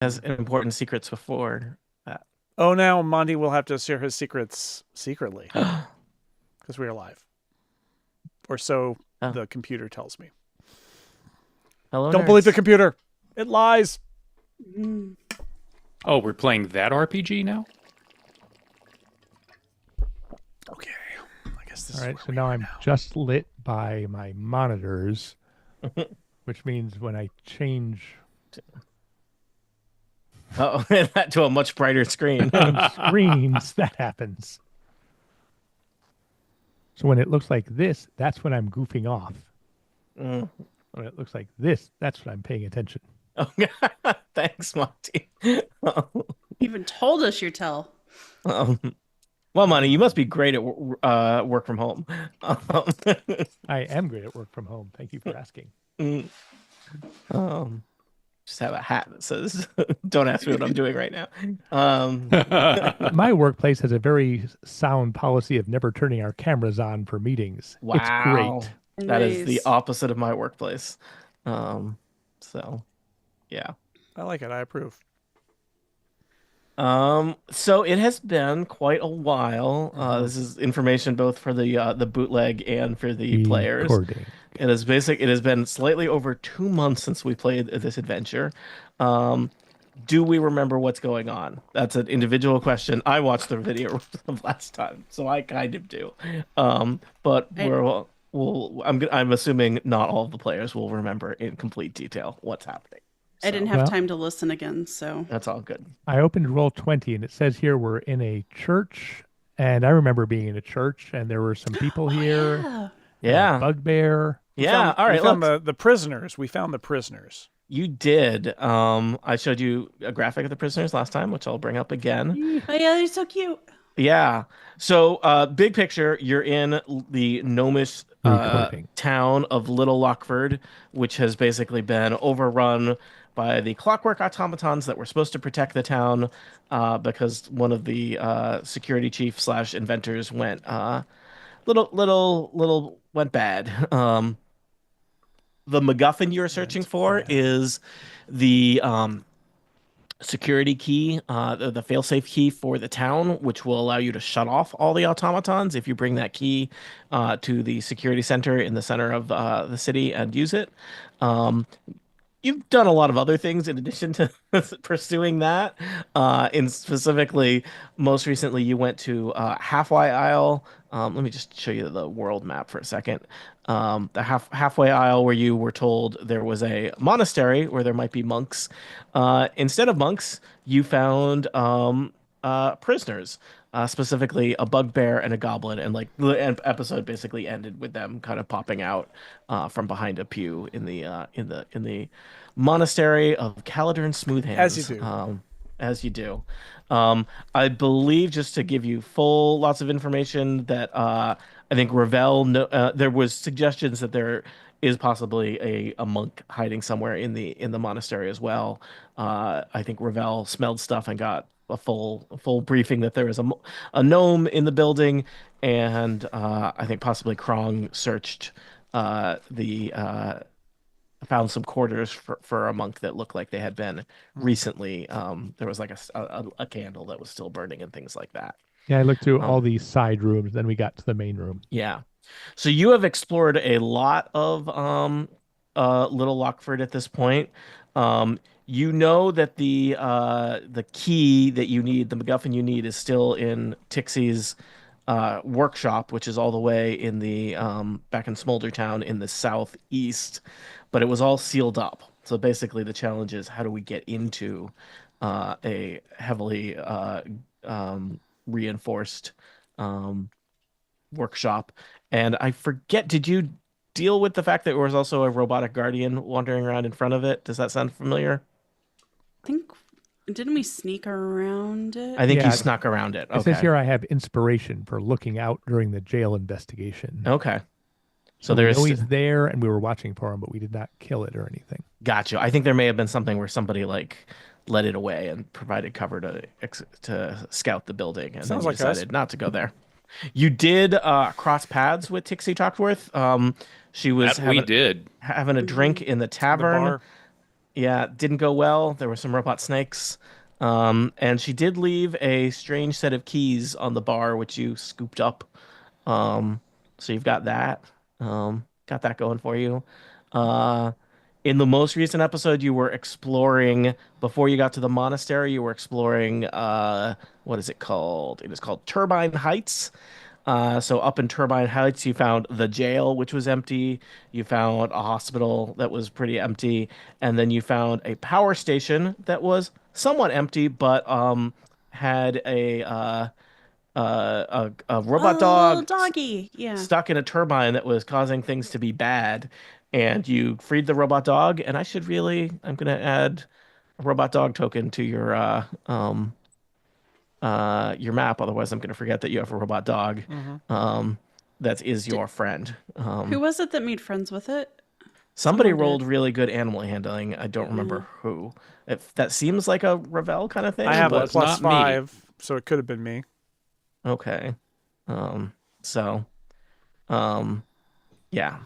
has important secrets before that. Oh, now Monty will have to share his secrets secretly because we are live. Or so Oh, the computer tells me. hello, Don't believe the nerds. computer. It lies. Mm. Oh, we're playing that RPG now? Okay. I guess this All is right, where so we now are I'm just lit by my monitors, which means when I change Oh, to a much brighter screen. screens, that happens. So when it looks like this, that's when I'm goofing off. Mm. When it looks like this, that's when I'm paying attention. Oh, thanks, Monty. You even told us your tell. Um, well, Monty, you must be great at work from home. Um, I am great at work from home. Thank you for asking. mm, um, just have a hat that says, "Don't ask me what I'm doing right now." My workplace has a very sound policy of never turning our cameras on for meetings. Wow, It's great. that is the Nice. opposite of my workplace. So yeah. I like it. I approve. So it has been quite a while. Mhm. This is information both for the bootleg and for the players. Recording. It has been slightly over 2 months since we played this adventure. Do we remember what's going on? That's an individual question. I watched the video of last time, so I kind of do. But I'm assuming not all of the players will remember in complete detail what's happening. I didn't So, have Well- time to listen again, so that's all good. I opened Roll20 and it says here we're in a church. And I remember being in a church and there were some people here. yeah. Yeah. Bugbear. Yeah. All right. We found Look, the prisoners. We found the prisoners. you did. I showed you a graphic of the prisoners last time, which I'll bring up again. Oh yeah, they're so cute. Yeah. So, big picture, you're in the gnomish Recording. town of Little Lockford, which has basically been overrun by the clockwork automatons that were supposed to protect the town, because one of the security chief slash inventors went little went bad. The MacGuffin you're searching for is the security key, the failsafe key for the town, which will allow you to shut off all the automatons if you bring that key to the security center in the center of the city and use it. You've done a lot of other things in addition to pursuing that. In specifically, most recently, you went to Halfway Isle. Let me just show you the world map for a second. The halfway isle where you were told there was a monastery where there might be monks. Instead of monks, you found prisoners, specifically a bugbear and a goblin, and like the episode basically ended with them kind of popping out from behind a pew in the monastery of Caladrin Smoothhands. As you do. As you do. I believe, just to give you lots of information, that I think Ravel, there was suggestions that there is possibly a monk hiding somewhere in the monastery as well. I think Ravel smelled stuff and got a full briefing that there is a gnome in the building, and I think possibly Krong searched found some quarters for a monk that looked like they had been recently. There was like a candle that was still burning and things like that. Yeah, I looked through all these side rooms, then we got to the main room. Yeah. So you have explored a lot of Little Lockford at this point. You know that the key that you need, the MacGuffin you need, is still in Tixie's workshop, which is all the way in the back in Smolder Town in the southeast, but it was all sealed up. So basically, the challenge is how do we get into a heavily reinforced workshop? And I forget, did you deal with the fact that there was also a robotic guardian wandering around in front of it? Does that sound familiar? I think didn't we sneak around it? I think you Yeah. snuck around it. It says Okay. here I have inspiration for looking out during the jail investigation. Okay. So So we there's know he's there, and we were watching for him, but we did not kill it or anything. Gotcha. I think there may have been something where somebody like led it away and provided cover to scout the building, and then Sounds you like us. decided not to go there. You did cross paths with Tixie Talkworth. She was That we did. having a drink in the The tavern. bar. Yeah, didn't go well. There were some robot snakes. And she did leave a strange set of keys on the bar, which you scooped up. So you've got that. Got that going for you. Uh, in the most recent episode, you were exploring, before you got to the monastery, you were exploring, what is it called? It is called Turbine Heights. So up in Turbine Heights, you found the jail, which was empty. You found a hospital that was pretty empty, and then you found a power station that was somewhat empty, but had a robot Oh, dog doggy. Yeah. stuck in a turbine that was causing things to be bad. And you freed the robot dog, and I'm gonna add a robot dog token to your map. Otherwise, I'm going to forget that you have a robot dog. That is your friend. Who was it that made friends with it? Somebody someone rolled did. really good animal handling. I don't remember who. If that seems like a Ravel kind of thing. I have a but plus not me. 5, so it could have been me. okay. So, yeah.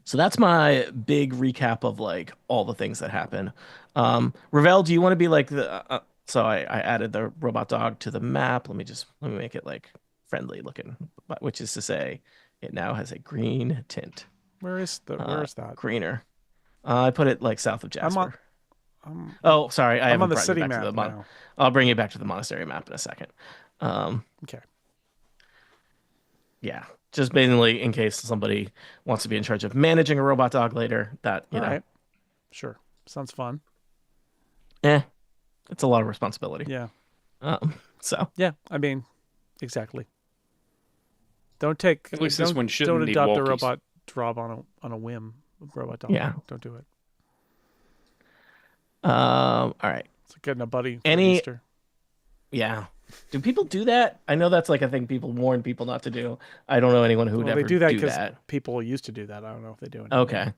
So that's my big recap of like all the things that happen. Ravel, do you want to be like the? So I added the robot dog to the map. Let me make it like friendly looking, which is to say, it now has a green tint. Where is that? Greener. I put it like south of Jasper. I'm Oh, sorry, I I'm haven't on the brought you city back to map the now. I'll bring you back to the monastery map in a second. Okay. Yeah, just mainly in case somebody wants to be in charge of managing a robot dog later. That you All know, right. Sure. Sounds fun. it's a lot of responsibility. Yeah. So Yeah. I mean, exactly. Don't take. At least this don't- one shouldn't Don't need adopt a walkies. robot drop on a whim. Robot dog. Yeah. Don't do it. all right. It's like getting a buddy for Any- Easter. Yeah. Do people do that? I know that's like a thing people warn people not to do. I don't know anyone who would Well, ever they do that do because that. people used to do that. I don't know if they do anymore. Okay.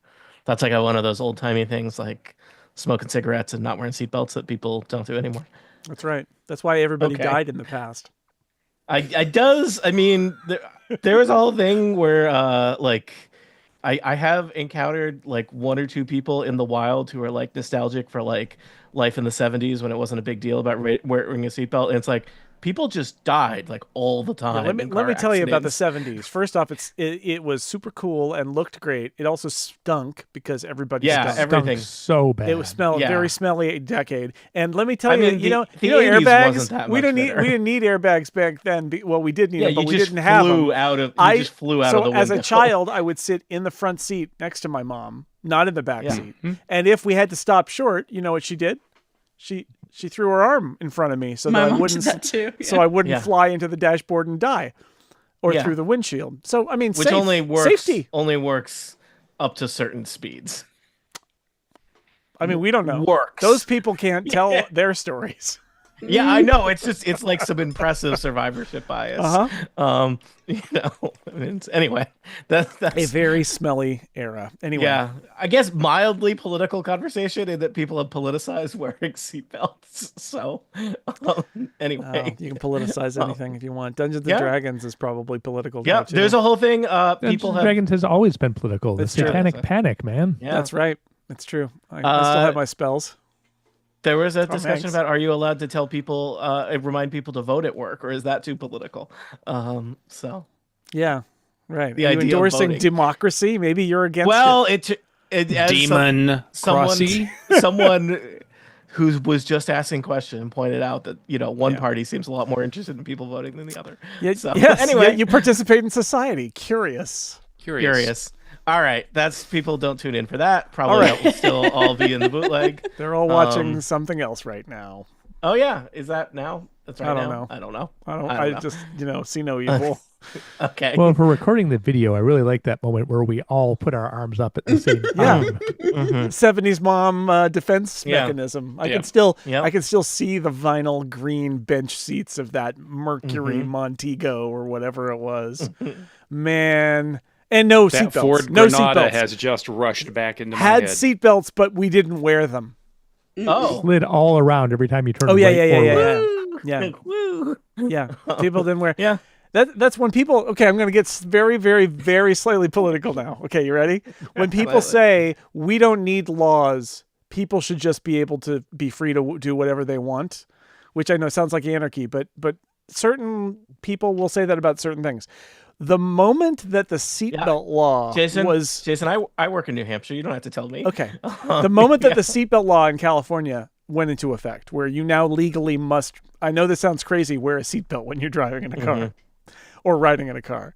That's like one of those old timey things like smoking cigarettes and not wearing seatbelts that people don't do anymore. That's right. That's why everybody Okay. died in the past. I mean, there was a whole thing where like I have encountered like one or two people in the wild who are like nostalgic for like life in the 70s when it wasn't a big deal about wearing a seatbelt. And it's like people just died like all the Yeah, time. let me tell you about the accidents. 70s. First off, it was super cool and looked great. It also stunk because everybody Yeah, stunk. everything. Stunk so bad. It was Yeah. very smelly decade. And let me tell I you, mean, you know, the you know 80s airbags. wasn't that We much didn't better. need airbags back then. Well, we did need Yeah, them, but you we just didn't have them. you just flew out so of the window. as a child, I would sit in the front seat next to my mom, not in the back Yeah. seat. And if we had to stop short, you know what she did? She threw her arm in front of me so My that I mom wouldn't did that too. so I wouldn't Yeah. fly into the dashboard and die, or Yeah. through the windshield. So I mean, Which only safety. works up to certain speeds. I mean, we don't know. Works. Those people can't tell their stories. Yeah, I know. It's like some impressive survivorship bias. Uh-huh. You know. Anyway, that's A very smelly era. Anyway, yeah. I guess mildly political conversation in that people have politicized wearing seatbelts. So, anyway, you can politicize anything if you want. Dungeons and Yeah. Dragons is probably political. yeah. now, too. There's a whole thing. Dungeons People and have. Dragons has always been political. The That's true. Satanic Panic, man. Yeah. That's right. It's true. I still have my spells. There was a Tom discussion Hanks. about, are you allowed to tell people, remind people to vote at work, or is that too political? So. Yeah, right. The Are you idea of endorsing voting. democracy? Maybe you're against Well, it. it as Demon Crossy. someone who was just asking question pointed out that one Yeah. party seems a lot more interested in people voting than the other. Yeah, So, yes, anyway, yeah, you participate in society. Curious. curious. All right, that's people don't tune in for that. Probably All right. that will still all be in the bootleg. They're all watching something else right now. Oh yeah, is that now? That's right. I don't now? know. I don't know. I know. just see no evil. Okay. Well, if we're recording the video, I really like that moment where we all put our arms up at the same Yeah. time. Mhm. 70s mom defense Yeah. mechanism. I Yeah. can still Yep. I can still see the vinyl green bench seats of that Mercury Mhm. Montego or whatever it was. Man, and no That seatbelts. Ford No Granada seatbelts. has just rushed back into my Had head. seatbelts, but we didn't wear them. Oh. Slid all around every time you turn Oh yeah, right yeah, yeah, forward. yeah, Woo! yeah. Woo! Yeah, people didn't wear. Yeah. That's when people. Okay, I'm going to get very, very, very slightly political now. Okay, you ready? When people say we don't need laws, people should just be able to be free to do whatever they want, which I know sounds like anarchy, but certain people will say that about certain things. The moment that the seatbelt law Jason, was I work in New Hampshire. You don't have to tell me. okay, the moment that the seatbelt law in California went into effect, where you now legally must. I know this sounds crazy. Wear a seatbelt when you're driving in a car. Or riding in a car.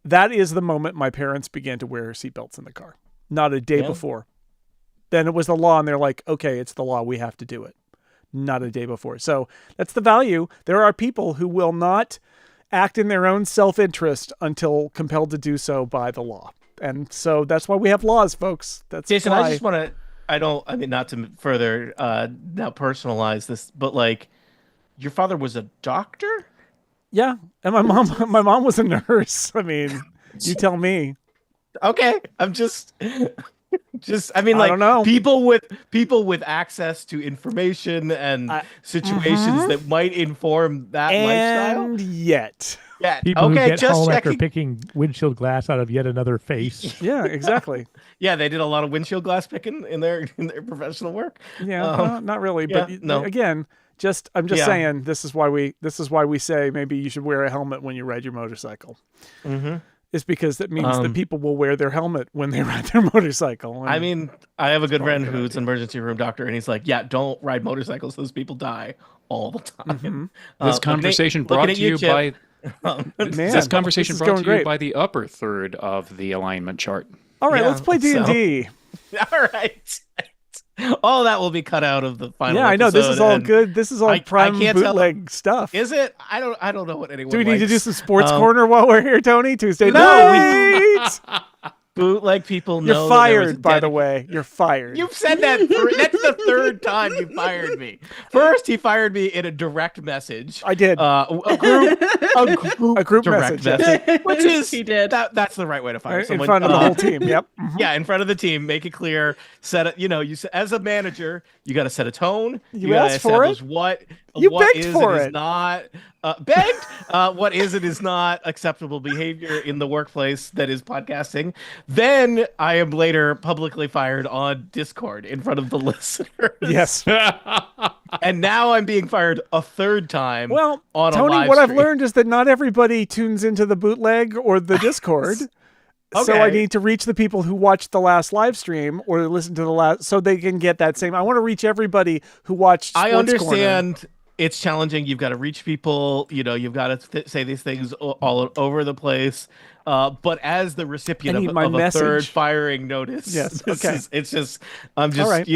That is the moment my parents began to wear seatbelts in the car. Not a day before. Then it was the law, and they're like, okay, it's the law. We have to do it. Not a day before. So that's the value. There are people who will not act in their own self-interest until compelled to do so by the law. And so that's why we have laws, folks. That's Jason, why. I just want to, not to further now personalize this, but like, your father was a doctor? Yeah, and my mom was a nurse. I mean, you tell me. Okay, I'm just I mean, I don't know. people with access to information and situations that might inform that lifestyle. And yet. Yeah. People who Okay, get just home after checking. picking windshield glass out of yet another face. Yeah, exactly. Yeah, they did a lot of windshield glass picking in their professional work. Yeah, not really, but no. again, I'm just saying this is why we say maybe you should wear a helmet when you ride your motorcycle. Mm-hmm. It's because that means that people will wear their helmet when they ride their motorcycle. And I mean, I have a good friend who's an emergency room doctor, and he's like, "Yeah, don't ride motorcycles; those people die all the time." This conversation brought to you by this conversation brought to you by the upper third of the alignment chart. all right, let's play D&D. All right. All that will be cut out of the final. Yeah, I know this is all and good. This is all prime can't bootleg stuff. Is it? I don't know what anyone. Do we need to do likes. some sports corner while we're here, Tony? Tuesday No, night. Bootleg people know. You're fired, by the way. You're fired. You've said that. That's the third time you fired me. First, he fired me in a direct message. I did. A group message, message, which is He did. That's the right way to fire in someone. front of the whole team. Yep. Yeah, in front of the team, make it clear. Set it. As a manager, you got to set a tone. You gotta asked for it. establish You what begged is for and is it. not begged. What is and is not acceptable behavior in the workplace that is podcasting. Then I am later publicly fired on Discord in front of the listeners. Yes. And now I'm being fired a third time. Well, on a Tony, live what I've stream. learned is that not everybody tunes into the bootleg or the Discord. So I Okay. need to reach the people who watched the last live stream or listen to the last, so they can get that same. I want to reach everybody who watched Sports I understand Corner. it's challenging. You've got to reach people. You've got to say these things all over the place. But as the recipient I need of my a third message. firing notice, Yes, okay. it's just I'm just All right.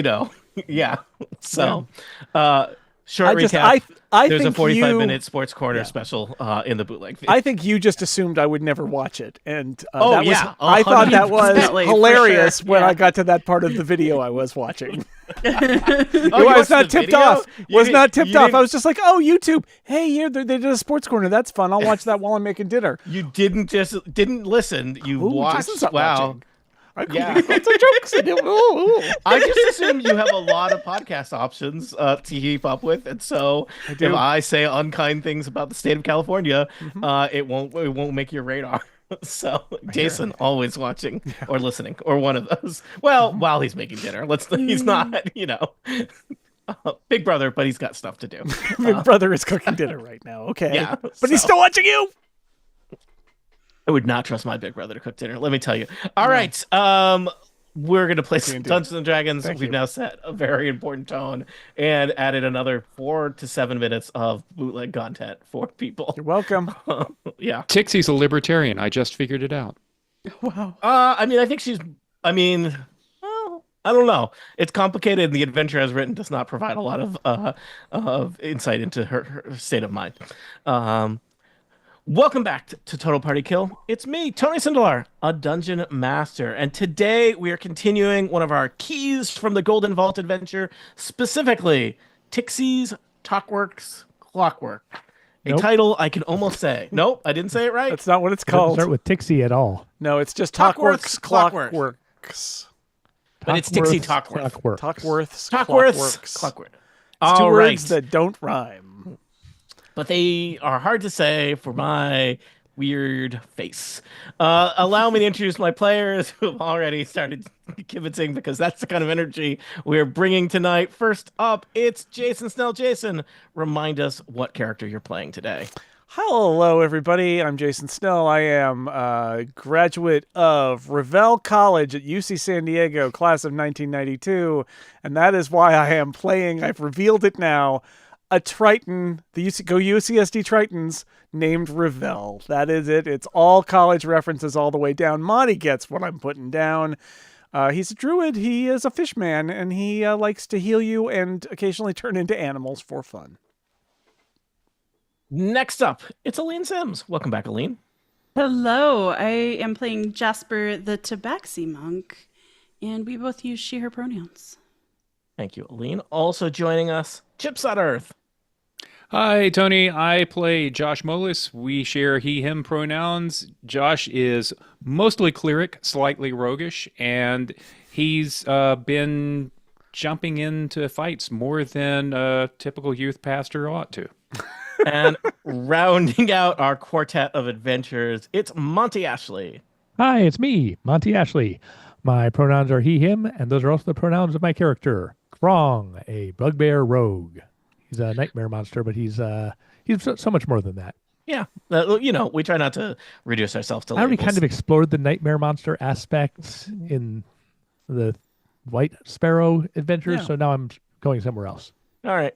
yeah. So, short I just- recap. I There's a think 45-minute Sports Corner special in the bootleg feed. I think you just assumed I would never watch it, and Oh, that yeah, I thought that was 100%, for hilarious sure. when Yeah. I got to that part of the video I was watching. Oh, you I was watched not the tipped video? off. You Was didn't- not tipped you off. didn't- I was just like, oh, YouTube. Hey, here they did a Sports Corner. That's fun. I'll watch that while I'm making dinner. You didn't listen. You Ooh, watched. Jason's not Wow. watching. I could Yeah. make lots of jokes. And ooh. I just assume you have a lot of podcast options to keep up with, and so do. if I say unkind things about the state of California, it won't make your radar. So Jason always watching or listening or one of those. Well, while he's making dinner, he's not Big Brother, but he's got stuff to do. Big Brother is cooking dinner right now. Okay. Yeah, But he's so- still watching you. I would not trust my big brother to cook dinner. Let me tell you. All right. We're going to play some D&D. Dungeons and Dragons. Thank We've you. now set a very important tone and added another 4 to 7 minutes of bootleg content for people. You're welcome. Yeah. Tixie's a libertarian. I just figured it out. Wow. I mean, well, I don't know. It's complicated, and the adventure as written does not provide a lot of insight into her state of mind. Welcome back to Total Party Kill. It's me, Tony Sindelar, a dungeon master, and today we are continuing one of our keys from the Golden Vault adventure, specifically Tixie's Talkworks Clockwork. A Nope. title I can almost say. Nope, I didn't say it right. That's not what it's Doesn't called. start with Tixie at all. No, it's just Talkworks, Talkworks Clockwork. Clockworks. But it's Dixie Talkworth Talkworth. Talkworth's Talkworth's Clockworks. Clockwork. It's All two right. words that don't rhyme. But they are hard to say for my weird face. Allow me to introduce my players who have already started kibitzing because that's the kind of energy we're bringing tonight. First up, it's Jason Snell. Jason, remind us what character you're playing today. Hello, everybody. I'm Jason Snell. I am a graduate of Revelle College at UC San Diego, class of 1992, and that is why I am playing, I've revealed it now, a Triton, the UCSD Tritons, named Revelle. That is it. It's all college references all the way down. Monty gets what I'm putting down. He's a druid, he is a fish man, and he likes to heal you and occasionally turn into animals for fun. Next up, it's Aline Sims. Welcome back, Aline. Hello, I am playing Jasper the Tabaxi Monk, and we both use she, her pronouns. Thank you, Aline. Also joining us, Chips on Earth. Hi, Tony. I play Josh Molis. We share he, him pronouns. Josh is mostly cleric, slightly roguish, and he's been jumping into fights more than a typical youth pastor ought to. And rounding out our quartet of adventures, it's Monty Ashley. Hi, it's me, Monty Ashley. My pronouns are he, him, and those are also the pronouns of my character, Krong, a bugbear rogue. He's a nightmare monster, but he's so much more than that. Yeah, we try not to reduce ourselves to I already labels. kind of explored the nightmare monster aspects in the White Sparrow adventures, so now I'm going somewhere else. All right.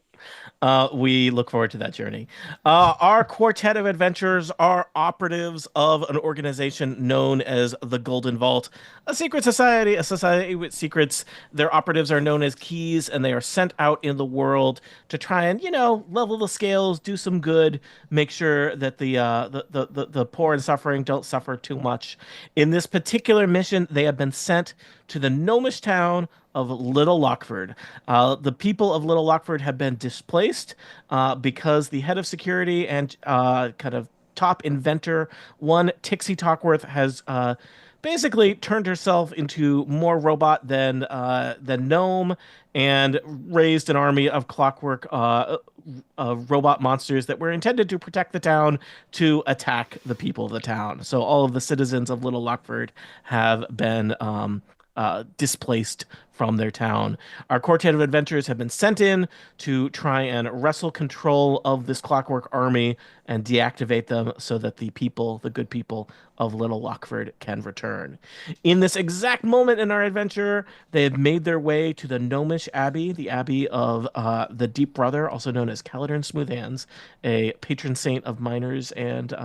We look forward to that journey. Our quartet of adventurers are operatives of an organization known as the Golden Vault, a secret society, a society with secrets. Their operatives are known as keys, and they are sent out in the world to try and, level the scales, do some good, make sure that the poor and suffering don't suffer too much. In this particular mission, they have been sent to the gnomish town of Little Lockford. The people of Little Lockford have been displaced because the head of security and kind of top inventor, one Tixie Talkworth, has basically turned herself into more robot than gnome and raised an army of clockwork robot monsters that were intended to protect the town to attack the people of the town. So all of the citizens of Little Lockford have been displaced from their town. Our quartet of adventurers have been sent in to try and wrestle control of this clockwork army and deactivate them so that the good people of Little Lockford can return. In this exact moment in our adventure, they have made their way to the gnomish abbey, the abbey of the Deep Brother, also known as Caledron Smoothhands, a patron saint of miners and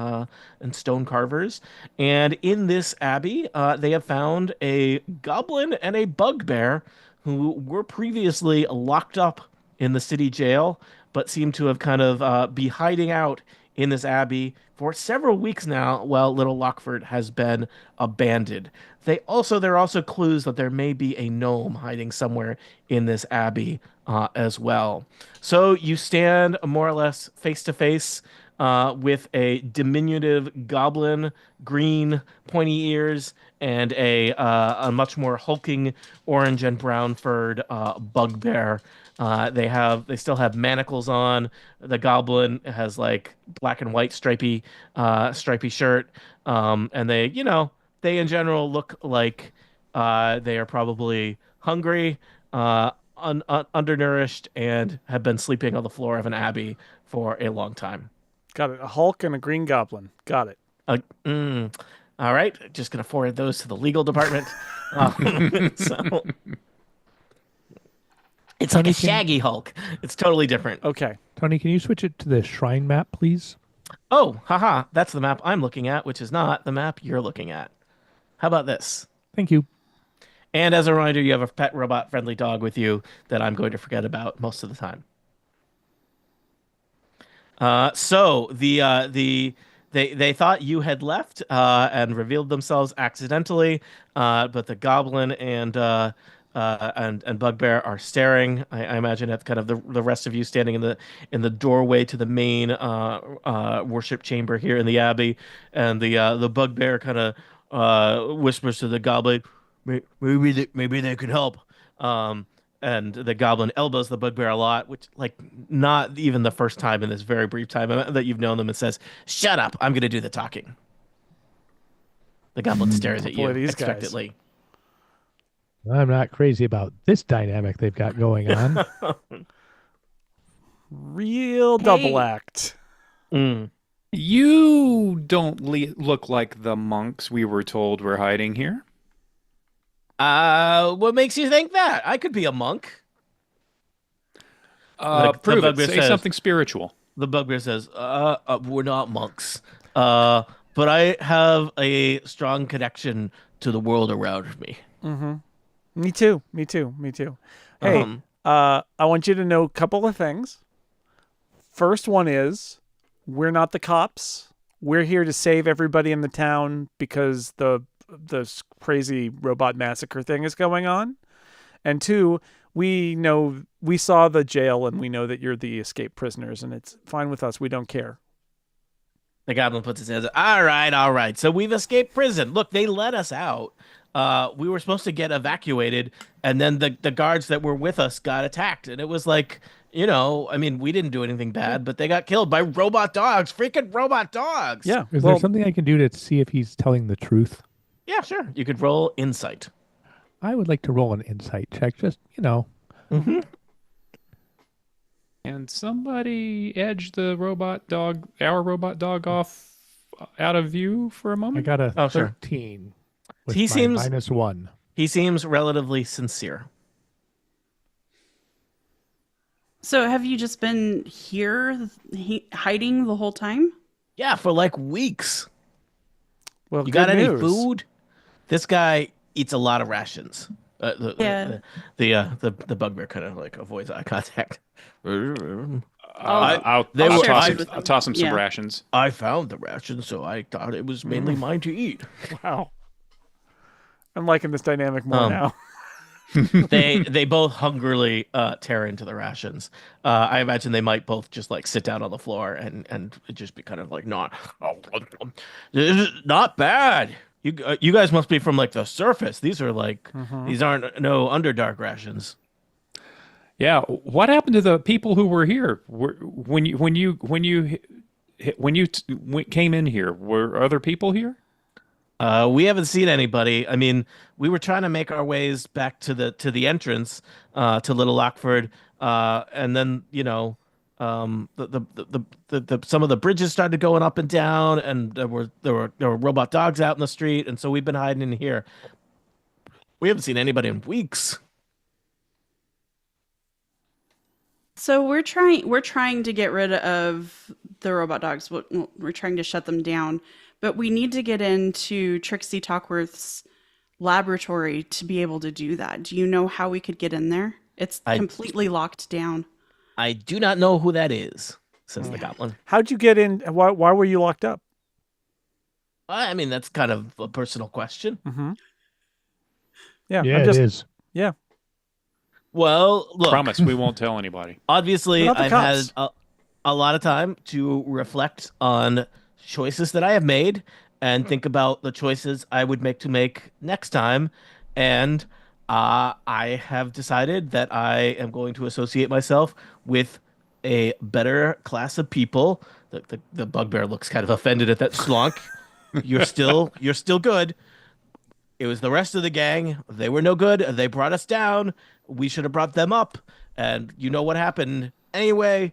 stone carvers. And in this abbey, they have found a goblin and a bugbear who were previously locked up in the city jail, but seem to have kind of be hiding out in this abbey for several weeks now while Little Lockford has been abandoned. There are also clues that there may be a gnome hiding somewhere in this abbey as well. So you stand more or less face to face with a diminutive goblin, green pointy ears, and a much more hulking orange and brown furred bugbear. They still have manacles on. The goblin has like black and white stripy shirt. And they in general look like they are probably hungry, undernourished, and have been sleeping on the floor of an abbey for a long time. Got it. A Hulk and a green goblin. Got it. All right. Just going to forward those to the legal department. So it's like a shaggy Hulk. It's totally different. Okay. Tony, can you switch it to the shrine map, please? Oh, haha. That's the map I'm looking at, which is not the map you're looking at. How about this? Thank you. And as a reminder, you have a pet robot friendly dog with you that I'm going to forget about most of the time. So they thought you had left and revealed themselves accidentally, but the goblin and bugbear are staring. I imagine at kind of the rest of you standing in the doorway to the main worship chamber here in the abbey, and the bugbear kind of whispers to the goblin, maybe they could help. And the goblin elbows the bugbear a lot, which, like, not even the first time in this very brief time that you've known them, and says, "Shut up, I'm going to do the talking." The goblin stares at Boy, you these guys. expectantly. I'm not crazy about this dynamic they've got going on. Real double Hey. act. Mm. You don't look like the monks we were told were hiding here. What makes you think that? I could be a monk. The Prove it. bugbear Say says- something spiritual. The bugbear says, we're not monks. But I have a strong connection to the world around me. Me too. Hey, I want you to know a couple of things. First one is, we're not the cops. We're here to save everybody in the town because the crazy robot massacre thing is going on. And two, we saw the jail and we know that you're the escaped prisoners, and it's fine with us. We don't care. The goblin puts his hands up. All right. So we've escaped prison. Look, they let us out. We were supposed to get evacuated, and then the guards that were with us got attacked. And it was like, we didn't do anything bad, but they got killed by robot dogs. Freaking robot dogs. Yeah. Is there something I can do to see if he's telling the truth? Yeah, sure. You could roll insight. I would like to roll an insight check. Just, And somebody edged our robot dog off out of view for a I moment. got a Oh, sure. 13. With He my seems- -1. He seems relatively sincere. So have you just been here hiding the whole time? Yeah, for like weeks. Well, You got good any news. food? This guy eats a lot of rations. Yeah. The bugbear kind of like avoids eye contact. I'll They were- I'll toss him some Yeah. rations. I found the rations, so I thought it was mainly mine to eat. Wow. I'm liking this dynamic more now. They both hungrily tear into the rations. I imagine they might both just like sit down on the floor and just be kind of like this is not bad. You guys must be from like the surface. These are like these aren't no Underdark rations. Yeah, what happened to the people who were here when you came in here? Were other people here? We haven't seen anybody. I mean, we were trying to make our ways back to the entrance to Little Lockford, and then the some of the bridges started going up and down, and there were robot dogs out in the street, and so we've been hiding in here. We haven't seen anybody in weeks. So we're trying to get rid of the robot dogs. We're trying to shut them down, but we need to get into Trixie Talkworth's laboratory to be able to do that. Do you know how we could get in there? It's completely locked down. I do not know who that is, says the goblin. How'd you get in? Why were you locked up? I mean, that's kind of a personal question. Mm-hmm. Yeah, Yeah, I'm just, it is. Yeah. Well, look, Promise we won't tell anybody. obviously, What about I've the had cops? a lot of time to reflect on choices that I have made and think about the choices I would make next time. And I have decided that I am going to associate myself with a better class of people. The bugbear looks kind of offended at that slunk. You're still good. It was the rest of the gang. They were no good. They brought us down. We should have brought them up. And you know what happened. Anyway,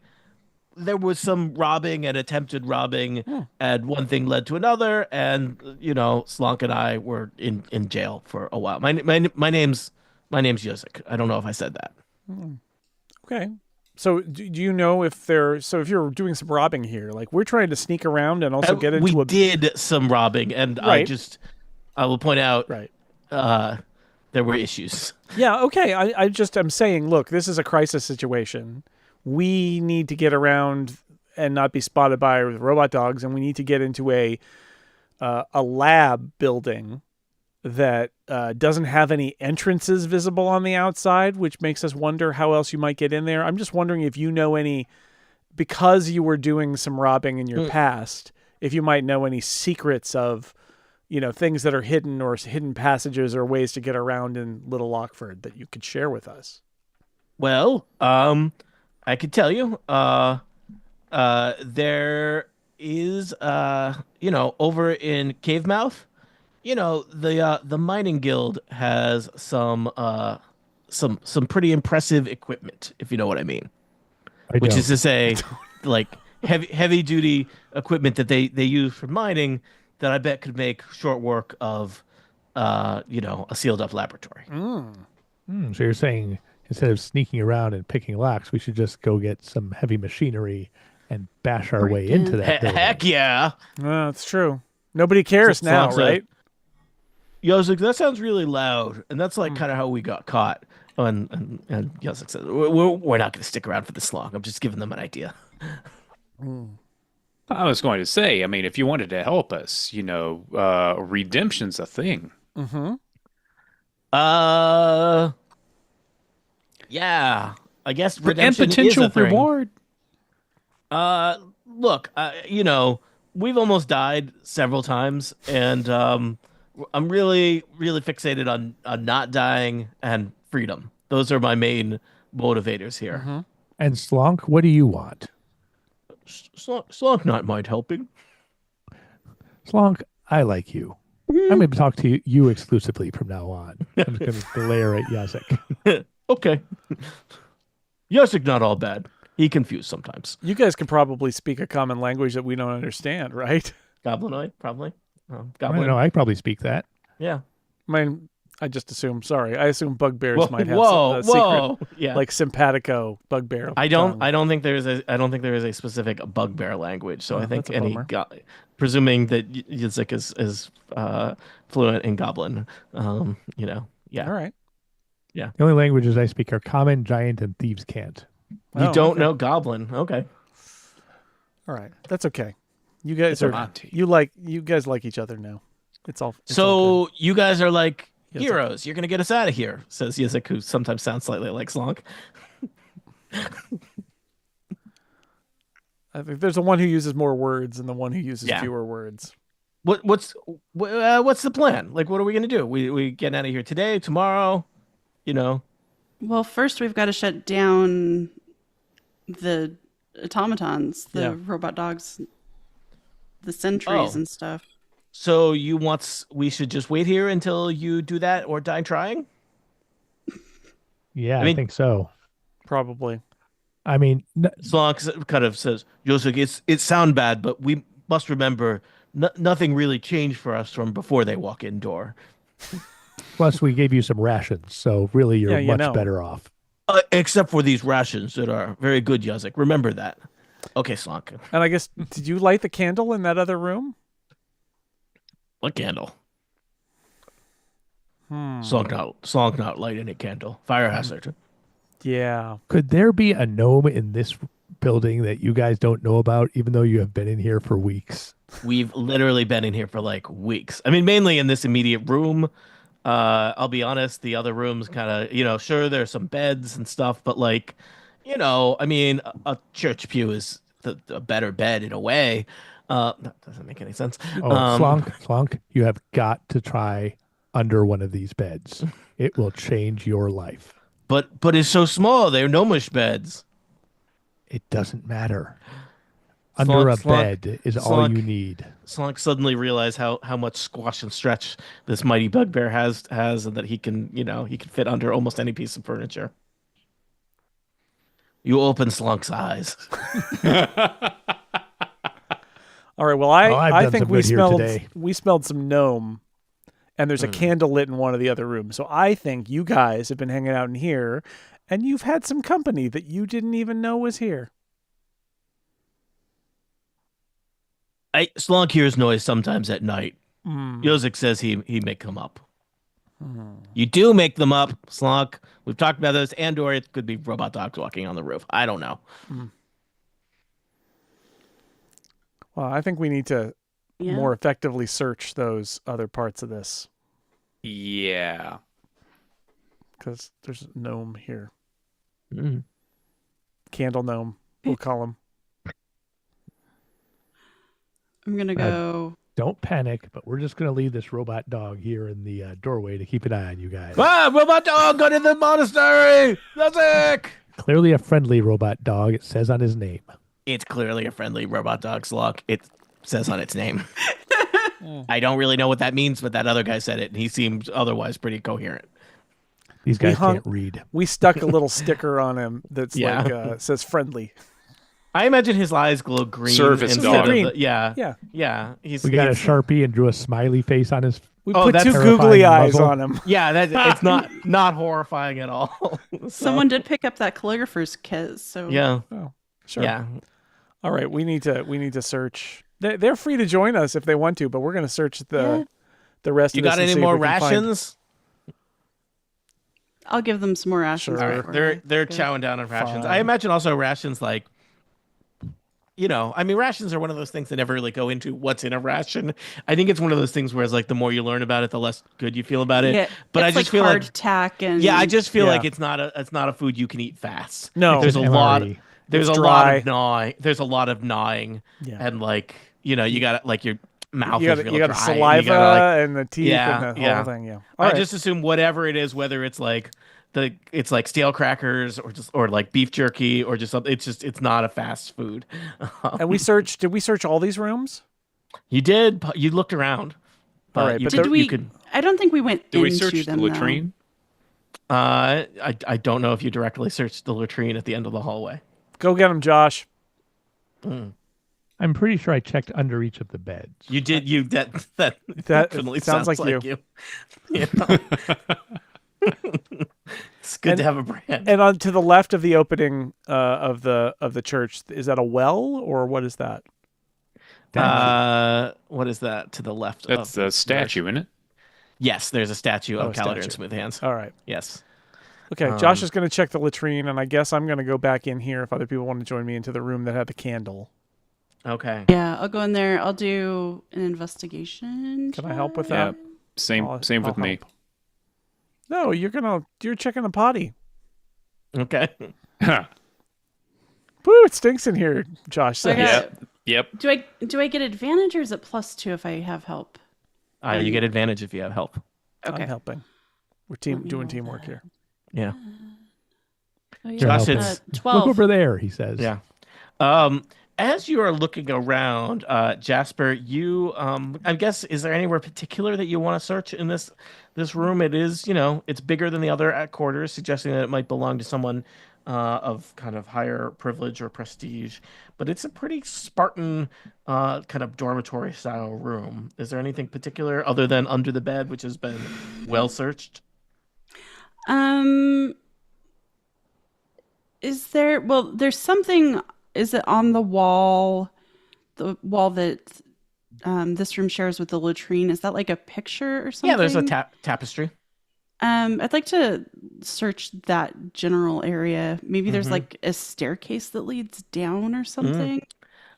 there was some robbing and attempted robbing, and one thing led to another. And, Slonk and I were in jail for a while. My name's Yosik. I don't know if I said that. Okay. So do you know if if you're doing some robbing here, like we're trying to sneak around and also get into we did some robbing, and Right. I will point out, Right. there were issues. Yeah, okay. I'm saying, look, this is a crisis situation. We need to get around and not be spotted by robot dogs, and we need to get into a lab building that doesn't have any entrances visible on the outside, which makes us wonder how else you might get in there. I'm just wondering if you know any, because you were doing some robbing in your past, if you might know any secrets of, things that are hidden or hidden passages or ways to get around in Little Lockford that you could share with us. Well, I could tell you, there is, over in Cave Mouth, the mining guild has some pretty impressive equipment, if you know what I mean. I Which don't. is to say, like heavy duty equipment that they use for mining that I bet could make short work of a sealed up laboratory. So you're saying instead of sneaking around and picking locks, we should just go get some heavy machinery and bash our Break way in. into that building. Heck yeah. That's true. Nobody cares So- now, so- right? Yeah, I was like, that sounds really loud, and that's like kind of how we got caught. And Yosik said, we're not going to stick around for this long. I'm just giving them an idea. I was going to say, I mean, if you wanted to help us, redemption's a thing. Yeah, I guess And redemption is potential a thing. reward. Look, we've almost died several times, and I'm really, really fixated on not dying and freedom. Those are my main motivators here. And Slonk, what do you want? Slonk not mind helping. Slonk, I like you. I'm going to talk to you exclusively from now on. I'm just going to glare at Yazek. Okay. Yosik not all bad. He confused sometimes. You guys can probably speak a common language that we don't understand, right? Goblinoid, probably. I don't Goblin. know. I probably speak that. Yeah. I mean, I just assume. Sorry, I assume bugbears Whoa, might have whoa, a secret, whoa. Yeah. like simpatico bugbear. I don't tongue. think there is a specific bugbear language. So Oh, I think that's a bummer. presuming that Yizik is fluent in Goblin, yeah. All right. The only languages I speak are common, giant, and thieves can't. You Oh, don't okay. know Goblin. Okay. All right. That's okay. You guys It's a are Monty. you guys like each other now. It's all all So you guys are like Yizik. heroes. You're going to get us out of here, says Yizik, who sometimes sounds slightly like Slonk. good. I think there's the one who uses more words and the one who uses Yeah. fewer words. What's the plan? Like, what are we going to do? We get out of here today, tomorrow, Well, first we've got to shut down the automatons, the Yeah. robot dogs, the sentries Oh. and stuff. So we should just wait here until you do that or die trying? Yeah, I I, mean- think so. Probably. I mean, Slonk kind of says, Yosik, it sound bad, but we must remember nothing really changed for us from before they walk in door. plus we gave you some rations, so really you're Yeah, you much know. better off. Except for these rations that are very good, Yosik. Remember that. Okay, Slonk. And I guess did you light the candle in that other room? What candle? Hmm. Slonk not light any candle. Fire hazard. Yeah. Could there be a gnome in this building that you guys don't know about, even though you have been in here for weeks? We've literally been in here for like weeks. I mean, mainly in this immediate room. I'll be honest, the other rooms kind of, sure, there's some beds and stuff, but like, I mean, a church pew is a better bed in a way. That doesn't make any sense. Oh, Slonk, you have got to try under one of these beds. It will change your life. But it's so small. They're gnomish beds. It doesn't matter. Under a bed is all you need. Slonk suddenly realized how much squash and stretch this mighty bugbear has, and that he can fit under almost any piece of furniture. You open Slonk's eyes. All right. Well, I've I done think some good here today. we smelled some gnome, and there's a candle lit in one of the other rooms. So I think you guys have been hanging out in here, and you've had some company that you didn't even know was here. Slonk hears noise sometimes at night. Mm. Yosik says he make them up. You do make them up, Slonk. We've talked about this, and/or it could be robot dogs walking on the roof. I don't know. Well, I think we need to Yeah. more effectively search those other parts of this Yeah. because there's a gnome here. Mm. Candle gnome, we'll call him. I'm gonna go. Don't panic, but we're just going to leave this robot dog here in the doorway to keep an eye on you guys. Ah, robot dog, go to the monastery. Yosik. Clearly a friendly robot dog, it says on his name. It's clearly a friendly robot dog, Slonk. It says on its name. I don't really know what that means, but that other guy said it, and he seemed otherwise pretty coherent. These guys can't read. We stuck a little sticker on him that's Yeah. like says friendly. I imagine his eyes glow green. Service instead dog. of Green. the- yeah. Yeah. Yeah. We got a Sharpie and drew a smiley face on his. We Oh, put that's two terrifying googly eyes muzzle. on him. Yeah, it's not horrifying at all. So, Someone did pick up that calligrapher's kit, so Yeah. Oh, sure. Yeah. All right, we need to search. They're free to join us if they want to, but we're going to search the rest You of this. got and any see if more we can find- rations? I'll give them some more rations. Sure. before They're I go. chowing down on rations. Fine. I imagine also rations like, I mean, rations are one of those things that never really go into what's in a ration. I think it's one of those things where it's like the more you learn about it, the less good you feel about it. Yeah, but I it's just like feel like hardtack and I just feel Yeah. like it's not a food you can eat fast. No. There's a It's lot. MRE. There's It's a lot dry. of gnawing. There's a lot of gnawing, Yeah. and like you got like your mouth You is got real the dry. and saliva You gotta, like, and the teeth Yeah, and the yeah. whole thing. Yeah. All I right. just assume whatever it is, whether it's like it's like stale crackers or like beef jerky or just something. It's not a fast food. And we searched. Did we search all these rooms? You did. You looked around. All right, you but could, Did we? You could, I don't think we went Do we into search the them. latrine? I don't know if you directly searched the latrine at the end of the hallway. Go get them, Josh. I'm pretty sure I checked under each of the beds. You did. That That definitely sounds like you. Yeah. It's good to have a brand. And on to the left of the opening of the church, is that a well or what is that? What is that to the left? That's of a statue, isn't it? Yes, there's a statue Oh, of a Calador statue. and Smooth Hands. All right. Yes. Okay. Josh is going to check the latrine, and I guess I'm going to go back in here if other people want to join me into the room that had the candle. Okay. Yeah, I'll go in there. I'll do an investigation. Can I help with Yeah. that? Same I'll with me. help. No, you're checking the potty. Okay. Woo! It stinks in here. Josh So I says. got- Yep. Do I get advantage or is it +2 if I have help? You get advantage if you have help. Okay. I'm helping. We're Let me doing roll teamwork that. here. Yeah. Oh, yeah. Josh, helping. it's 12. Look over there, he says. yeah. As you are looking around, Jasper, you I guess is there anywhere particular that you want to search in this room? It is, it's bigger than the other quarters, suggesting that it might belong to someone of kind of higher privilege or prestige. But it's a pretty Spartan kind of dormitory style room. Is there anything particular other than under the bed, which has been well searched? Is there, well, there's something, is it on the wall that this room shares with the latrine? Is that like a picture or something? Yeah, there's a tapestry. I'd like to search that general area. Maybe there's Mm-hmm. like a staircase that leads down or something.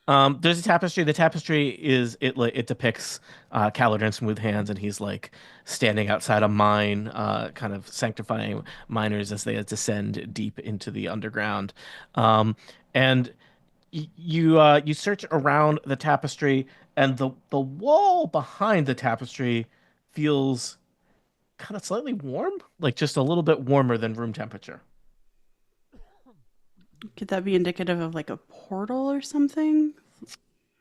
There's a tapestry. The tapestry it depicts Calador and Smooth Hands, and he's like standing outside a mine, kind of sanctifying miners as they descend deep into the underground. And you search around the tapestry, and the wall behind the tapestry feels kind of slightly warm, like just a little bit warmer than room temperature. Could that be indicative of like a portal or something?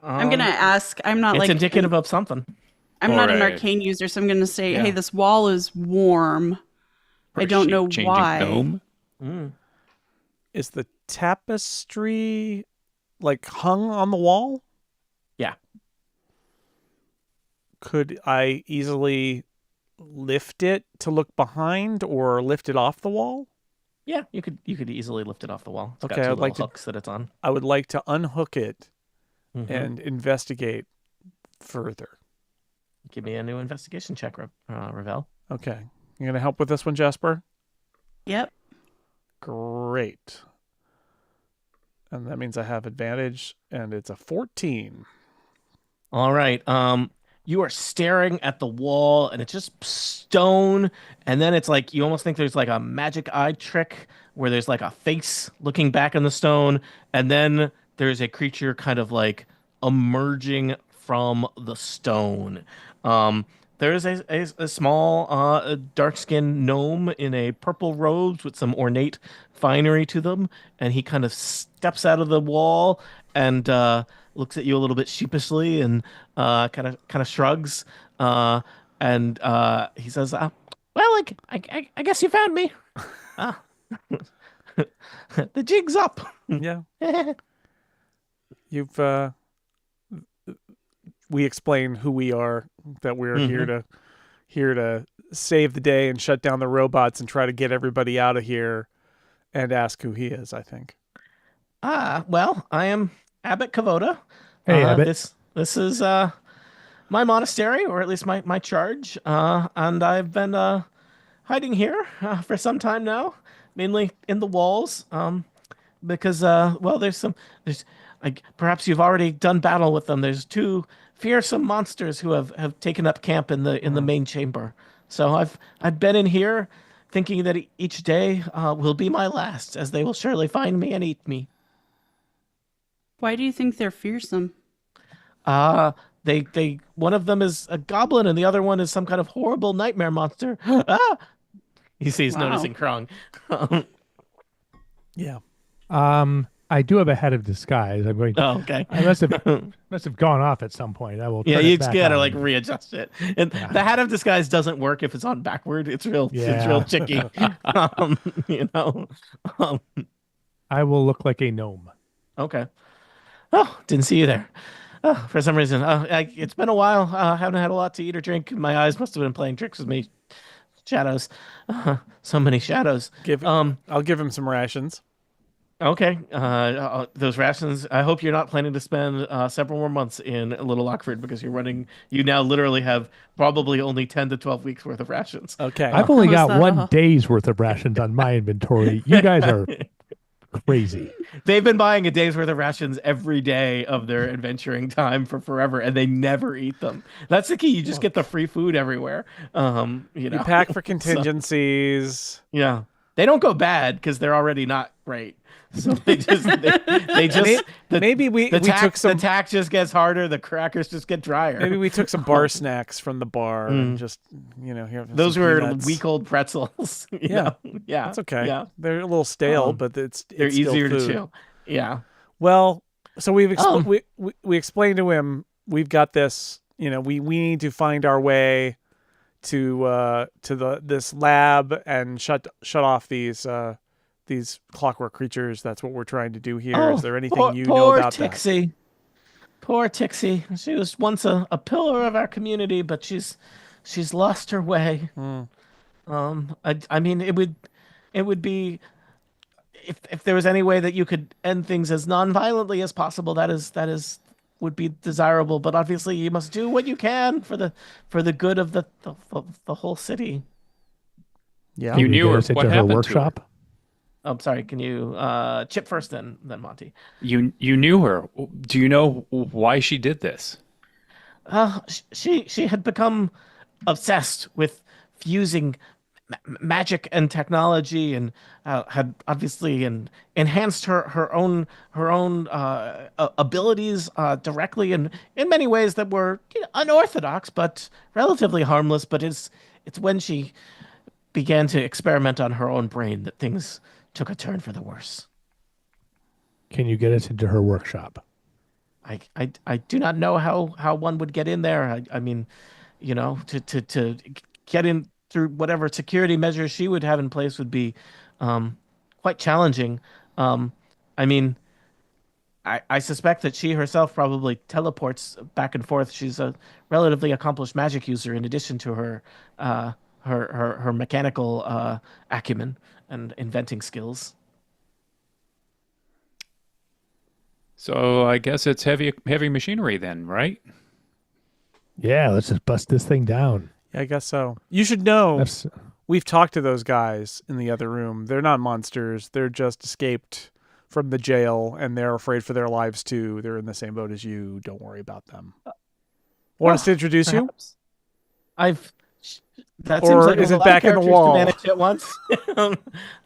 I'm gonna ask. I'm not It's like indicative of something. I'm not an Or a- arcane user, so I'm gonna say, Yeah. hey, this wall is warm. Or I don't know shape-changing why. Dome. Is the tapestry like hung on the wall? Yeah. Could I easily lift it to look behind or lift it off the wall? Yeah, you could easily lift it off the wall. It's got Okay, two I'd like little to- hooks that it's on. I would like to unhook it Mhm. and investigate further. Give me a new investigation check, Ravel. Okay. You going to help with this one, Jasper? Yep. Great. And that means I have advantage, and it's a 14. All right. You are staring at the wall, and it's just stone, and then it's like you almost think there's like a magic eye trick where there's like a face looking back on the stone, and then there's a creature kind of like emerging from the stone. There's a small dark-skinned gnome in a purple robes with some ornate finery to them, and he kind of steps out of the wall, and looks at you a little bit sheepishly and kind of shrugs. Uh, and he says, "Well, like I guess you found me. Uh, the jig's up." Yeah. You've we explain who we are, that we're here to save the day and shut down the robots and try to get everybody out of here, and ask who he is, I think. Well, I am Abbot Kavoda. Hey, Abbott. This is my monastery, or at least my charge. And I've been hiding here for some time now, mainly in the walls. Because well, there's like perhaps you've already done battle with them. There's two fearsome monsters who have taken up camp in the main chamber. So I've been in here, thinking that each day will be my last, as they will surely find me and eat me. Why do you think they're fearsome? They one of them is a goblin and the other one is some kind of horrible nightmare monster. He's Wow. noticing Krong. Yeah. I do have a head of disguise. I'm going to. Oh, okay. I must have gone off at some point. I will. Yeah, turn it you back just gotta on. like readjust it. And the hat of disguise doesn't work if it's on backward. It's real Yeah. tricky. You know. Um, I will look like a gnome. okay. Oh, didn't see you there. Oh, for some reason. It's been a while. I haven't had a lot to eat or drink. My eyes must have been playing tricks with me. Shadows. So many shadows. I'll give him some rations. Okay. Those rations. I hope you're not planning to spend several more months in Little Lockford, because you now literally have probably only 10 to 12 weeks worth of rations. Okay. I've only Was got that one all? day's worth of rations on my inventory. You guys are crazy. They've been buying a day's worth of rations every day of their adventuring time for forever, and they never eat them. That's the key. You just get the free food everywhere. You pack for contingencies. Yeah. They don't go bad because they're already not great. So they just Maybe we took some. the tack just gets harder, the crackers just get drier. Maybe we took some bar snacks from the bar and just here. Those some were peanuts. week old pretzels. you Yeah. know? Yeah. That's okay. Yeah. They're a little stale, Um, but They're it's still easier to food. chew. Yeah. Well, so Oh. we explained to him we've got this. We need to find our way to this lab and shut off these clockwork creatures. That's what we're trying to do here. Is there anything you know poor about Tixie. Poor Tixie. She was once a pillar of our community, but she's lost her way. I mean, it would be, if there was any way that you could end things as non-violently as possible, that would be desirable. But obviously, you must do what you can for the good of the whole city. that? Yeah. Can You knew get her. us into What her happened to her? workshop? I'm sorry. Can you Chip first, then Monty? You knew her. Do you know why she did this? She had become obsessed with fusing magic and technology, and had obviously enhanced her own abilities directly, and in many ways that were unorthodox but relatively harmless. But it's when she began to experiment on her own brain that things took a turn for the worse. Can you get us into her workshop? I do not know how one would get in there. I mean, to get in through whatever security measures she would have in place would be quite challenging. I mean, I suspect that she herself probably teleports back and forth. She's a relatively accomplished magic user, in addition to her mechanical acumen and inventing skills. So I guess it's heavy machinery then, right? Yeah, let's just bust this thing down. Yeah, I guess so. You should know. That's We've talked to those guys in the other room. They're not monsters. They're just escaped from the jail, and they're afraid for their lives too. They're in the same boat as you. Don't worry about them. Want us to introduce you? Perhaps. That Or seems like is a it lot of back in the characters to wall? manage at once.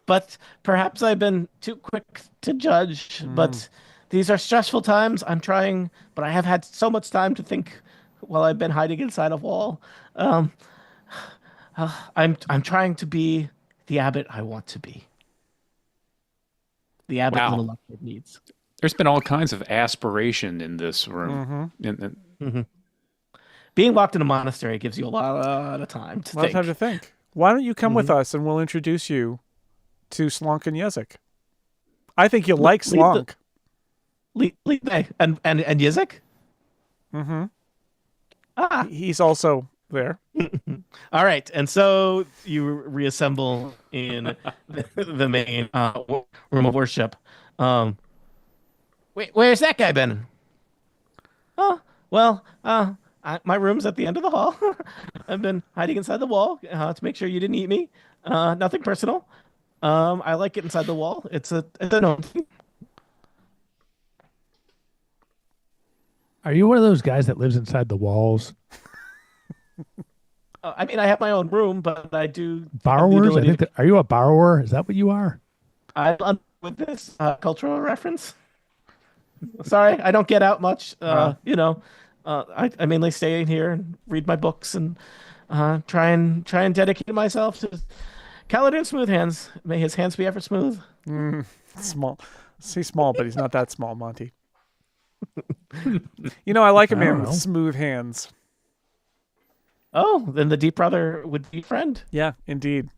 But perhaps I've been too quick to judge. But these are stressful times. I'm trying, but I have had so much time to think while I've been hiding inside a wall. I'm trying to be the abbot I want to be. The abbot Wow. Little Lockwood needs. There's been all kinds of aspiration in this room. Being locked in a monastery gives you a lot of time to A lot of think. time to think. Why don't you come with us and we'll introduce you to Slonk and Yezik? I think you'll like Slonk. And Yizik? Mm-hmm. Ah. He's also there. All right, and so you reassemble in the main room of worship. Wait, where's that guy been? Oh, well, my room's at the end of the hall. I've been hiding inside the wall to make sure you didn't eat me. Nothing personal. I like it inside the wall. It's a known thing. Are you one of those guys that lives inside the walls? I mean, I have my own room, but I do. Borrowers? Are you a borrower? Is that what you are? I'm with this cultural reference. Sorry, I don't get out much. You know, I mainly stay in here and read my books and try and dedicate myself to Kaladin Smooth Hands. May his hands be ever smooth. Small. He's small, but he's not that small, Monty. You know, I like a man with smooth hands. Oh, then the deep brother would be friend. Yeah, indeed.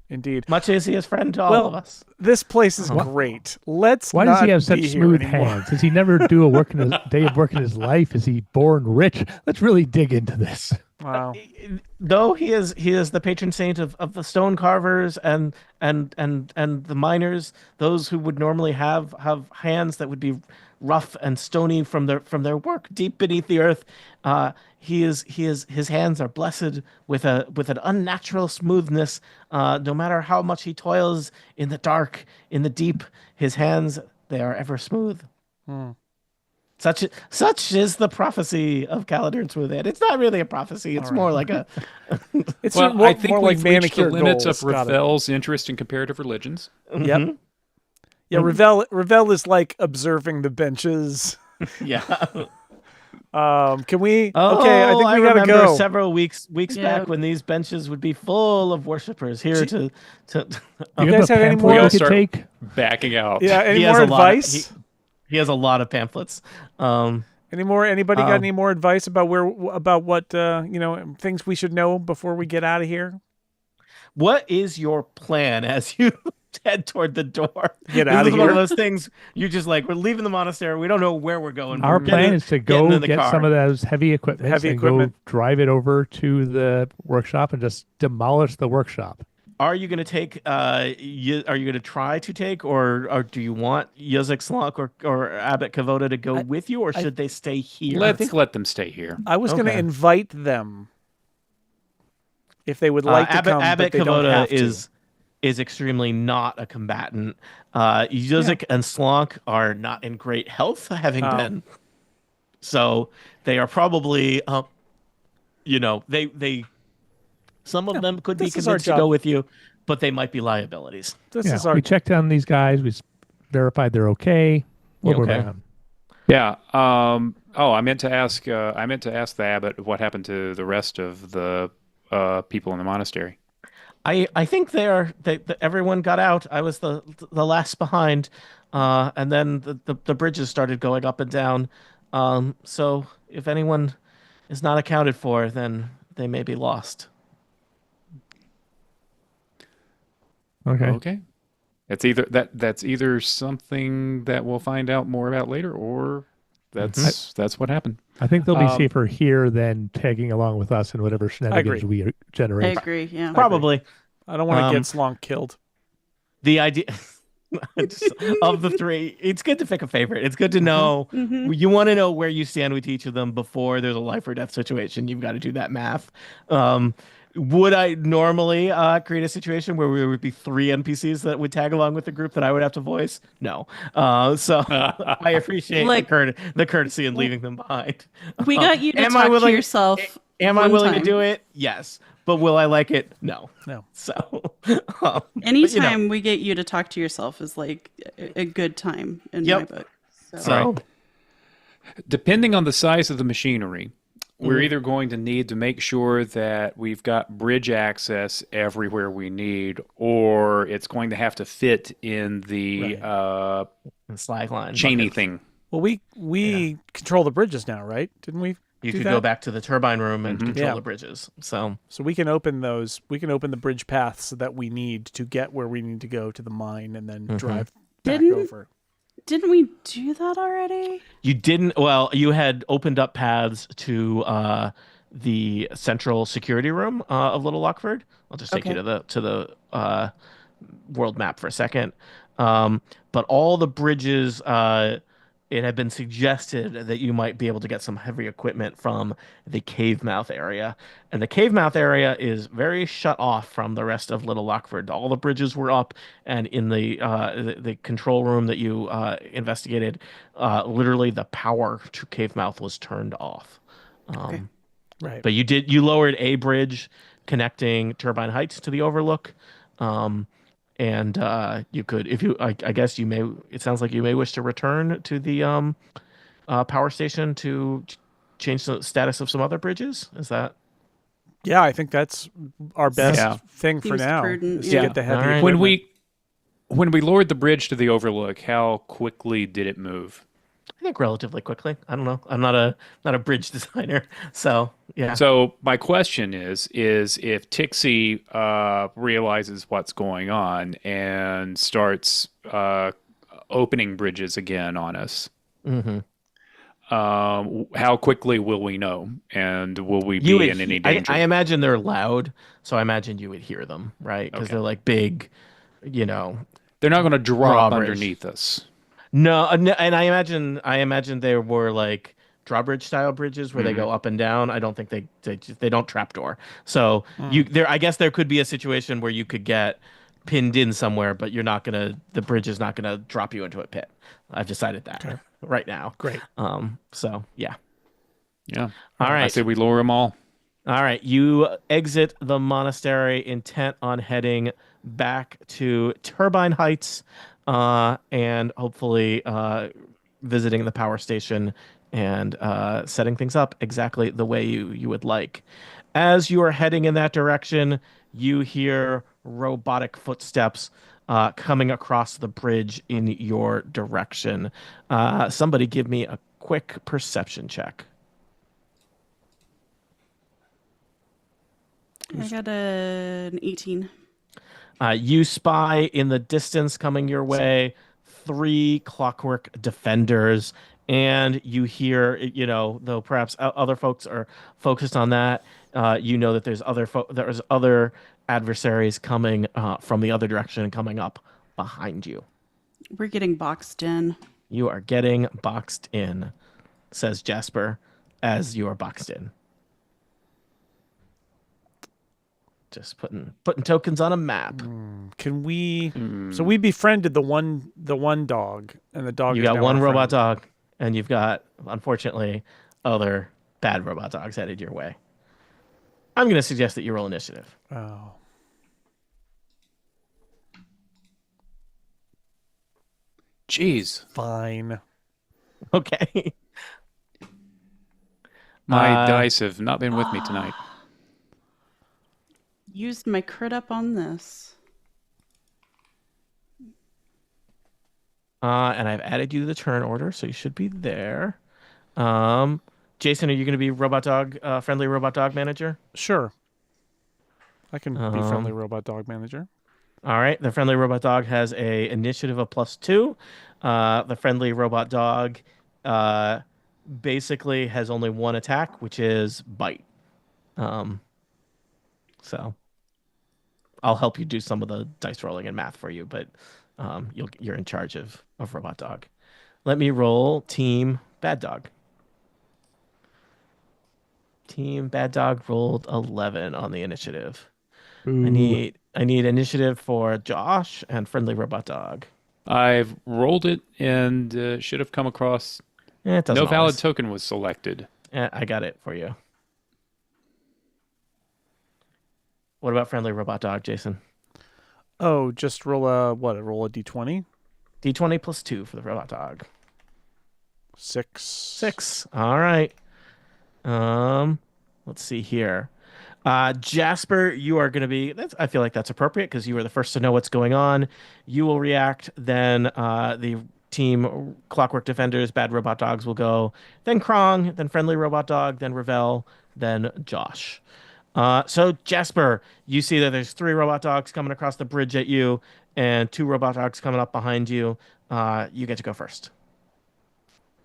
Much as he is friend to all of us. This place is great. Why does he have such smooth hands? Does he never do a day of work in his life? Is he born rich? Let's really dig into this. Wow. Though he is the patron saint of the stone carvers and the miners, those who would normally have hands that would be rough and stony from their work deep beneath the earth. His hands are blessed with an unnatural smoothness. No matter how much he toils in the dark, in the deep, his hands, they are ever smooth. Such is the prophecy of Kaladin Smoothhand. It's not really a prophecy. It's more like a. It's I think more we've like reached the limits goals. of Ravel's interest in comparative religions. Yep. Yeah, Ravel is like observing the benches. Yeah. Can we? Oh, okay, I think we gotta remember go. several weeks back when these benches would be full of worshipers here to. You guys have any more? We We'll could start take? backing out. Yeah, any He has more a lot of- advice? He has a lot of pamphlets. Anybody got any more advice about what things we should know before we get out of here? What is your plan as you head toward the door? Get This out is of one here. of those things you're just like, we're leaving the monastery. We don't know where we're going. Our We're plan is to getting go in the get car. some of those heavy equipment go drive it over to the workshop and just demolish the workshop. Are you going to take? Are you going to try to take, or do you want Yizik Slonk or Abbot Kavoda to go with you, or should they stay here? Let's let them stay here. I was going to invite them if they would like to come, Abbot but they don't have Kavoda to. is extremely not a combatant. Yizik and Slonk are not in great health, having been. So they are probably, they. Some of them could be convinced to go with you, but they might be liabilities. We checked on these guys. We verified they're okay. We're back on. Yeah. I meant to ask. I meant to ask the abbot what happened to the rest of the people in the monastery. I think everyone got out. I was the last behind, and then the bridges started going up and down. So if anyone is not accounted for, then they may be lost. Okay. That's either something that we'll find out more about later, or that's what happened. I think they'll be safer here than tagging along with us and whatever shenanigans we generate. I agree. Yeah, Probably. I don't want to get Slonk killed. The idea of the three, it's good to pick a favorite. It's good to know. You want to know where you stand with each of them before there's a life or death situation. You've got to do that math. Would I normally create a situation where there would be 3 NPCs that would tag along with the group that I would have to voice? No. So I appreciate the courtesy in leaving them behind. We got you to talk to yourself. Am I willing to do it? Yes. But will I like it? No. So anytime we get you to talk to yourself is like a good time in my book. So depending on the size of the machinery, we're either going to need to make sure that we've got bridge access everywhere we need, or it's going to have to fit in the slack line chainy buckets. thing. Well, we control the bridges now, right? Didn't we? You do could that? go back to the turbine room and control Yeah. the bridges. So So we can open those. We can open the bridge paths that we need to get where we need to go to the mine, and then drive back Didn't- over. Didn't we do that already? you didn't. Well, you had opened up paths to the central security room of Little Lockford. I'll just take you Okay. to the world map for a second. But all the bridges, it had been suggested that you might be able to get some heavy equipment from the cave mouth area. And the cave mouth area is very shut off from the rest of Little Lockford. All the bridges were up, and in the control room that you investigated, literally the power to cave mouth was turned off. Okay. Right. But you lowered a bridge connecting Turbine Heights to the Overlook. And you could, if you, I guess you may, it sounds like you may wish to return to the power station to change the status of some other bridges. Is that? Yeah, I think that's our best Yeah. thing for Seems now. prudent, Is to yeah. get the heavy All right. equipment. When we lowered the bridge to the Overlook, how quickly did it move? I think relatively quickly. I don't know. I'm not a bridge designer, so yeah. So my question is if Tixie realizes what's going on and starts opening bridges again on us, how quickly will we know? And will we be in any danger? I imagine they're loud, so I imagine you would hear them, right? Because Okay. they're like big, you know. They're not going to drop Drawbridge. underneath us. No, and I imagine they were like drawbridge style bridges where they go up and down. I don't think they don't trapdoor. So I guess there could be a situation where you could get pinned in somewhere, but the bridge is not gonna drop you into a pit. I've decided that right now. Great. So yeah. Yeah. All right. I say we lower them all. All right, you exit the monastery intent on heading back to Turbine Heights, and hopefully visiting the power station and setting things up exactly the way you would like. As you are heading in that direction, you hear robotic footsteps coming across the bridge in your direction. Somebody give me a quick perception check. I got an 18. You spy in the distance coming your way 3 clockwork defenders, and you hear, though perhaps other folks are focused on that, that there's other adversaries coming from the other direction and coming up behind you. We're getting boxed in. You are getting boxed in, says Jasper, as you are boxed in. Just putting tokens on a map. Can we? So we befriended the one dog, and the dog. You is got now one our robot friend. dog, and you've got, unfortunately, other bad robot dogs headed your way. I'm going to suggest that you roll initiative. Oh. Jeez. Fine. Okay. My dice have not been with me tonight. Used my crit up on this. And I've added you to the turn order, so you should be there. Jason, are you going to be friendly robot dog manager? Sure. I can be friendly robot dog manager. All right. The friendly robot dog has a initiative of +2. The friendly robot dog basically has only one attack, which is bite. So I'll help you do some of the dice rolling and math for you, but you're in charge of robot dog. Let me roll team bad dog. Team bad dog rolled 11 on the initiative. Ooh. I need initiative for Josh and friendly robot dog. I've rolled it and should have come across. It doesn't No valid always. token was selected. I got it for you. What about friendly robot dog, Jason? Oh, just roll a d20? D20 +2 for the robot dog. 6. 6. All right. Let's see here. Jasper, you are going to be. I feel like that's appropriate because you were the first to know what's going on. You will react. Then the team Clockwork Defenders, Bad Robot Dogs will go, then Krong, then Friendly Robot Dog, then Ravel, then Josh. So Jasper, you see that there's 3 robot dogs coming across the bridge at you, and 2 robot dogs coming up behind you. You get to go first.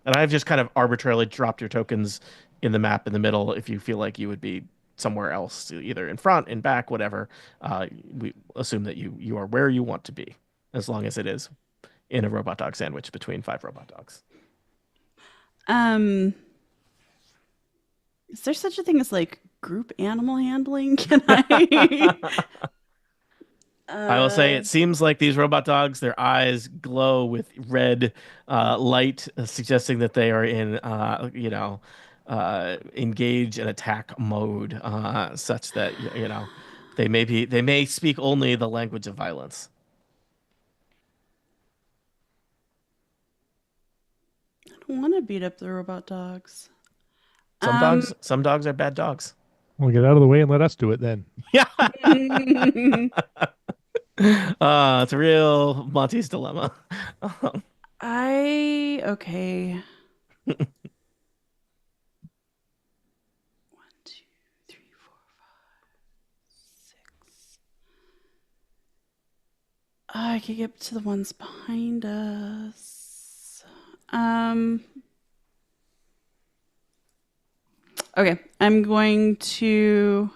And I've just kind of arbitrarily dropped your tokens in the map in the middle if you feel like you would be somewhere else, either in front, in back, whatever. We assume that you are where you want to be, as long as it is in a robot dog sandwich between 5 robot dogs. Is there such a thing as like group animal handling? Can I? I will say it seems like these robot dogs, their eyes glow with red light, suggesting that they are in, engage and attack mode, such that they may speak only the language of violence. I don't want to beat up the robot dogs. Some dogs are bad dogs. Well, get out of the way and let us do it then. Yeah. It's a real Monty's dilemma. Okay. 1, 2, 3, 4, 5, 6. I could get to the ones behind us. Okay, I'm going to.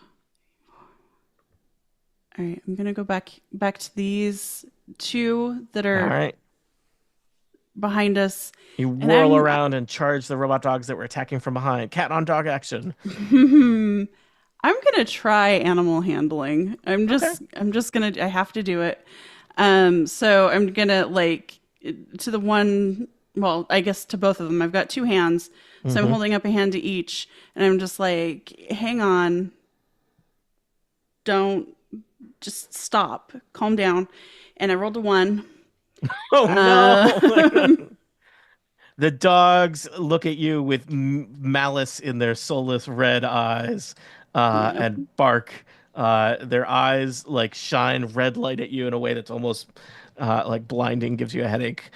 All right, I'm gonna go back to these 2 that are All right. behind us. You whirl around and charge the robot dogs that were attacking from behind. Cat on dog action. I'm gonna try animal handling. I'm just gonna. I have to do it. So I'm gonna to the one. Well, I guess to both of them. I've got 2 hands, so I'm holding up a hand to each, and I'm just like, hang on. Don't just stop. Calm down. And I rolled a 1. Oh no! The dogs look at you with malice in their soulless red eyes and bark. Their eyes shine red light at you in a way that's almost like blinding, gives you a headache.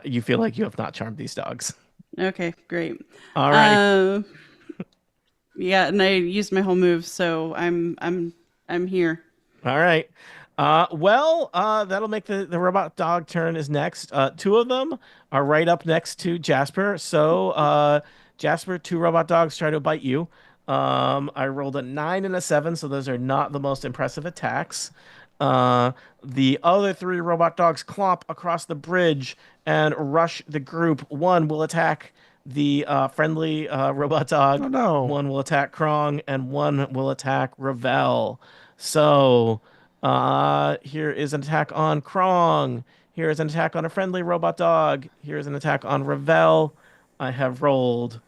You feel like you have not charmed these dogs. Okay, great. All right. Yeah, and I used my whole move, so I'm here. All right. That'll make the robot dog turn is next. 2 of them are right up next to Jasper. So, Jasper, 2 robot dogs try to bite you. I rolled a 9 and a 7, so those are not the most impressive attacks. The other 3 robot dogs clomp across the bridge and rush the group. 1 will attack the friendly robot dog. Oh, no. 1 will attack Krong, and 1 will attack Ravel. So here is an attack on Krong. Here is an attack on a friendly robot dog. Here is an attack on Ravel. I have rolled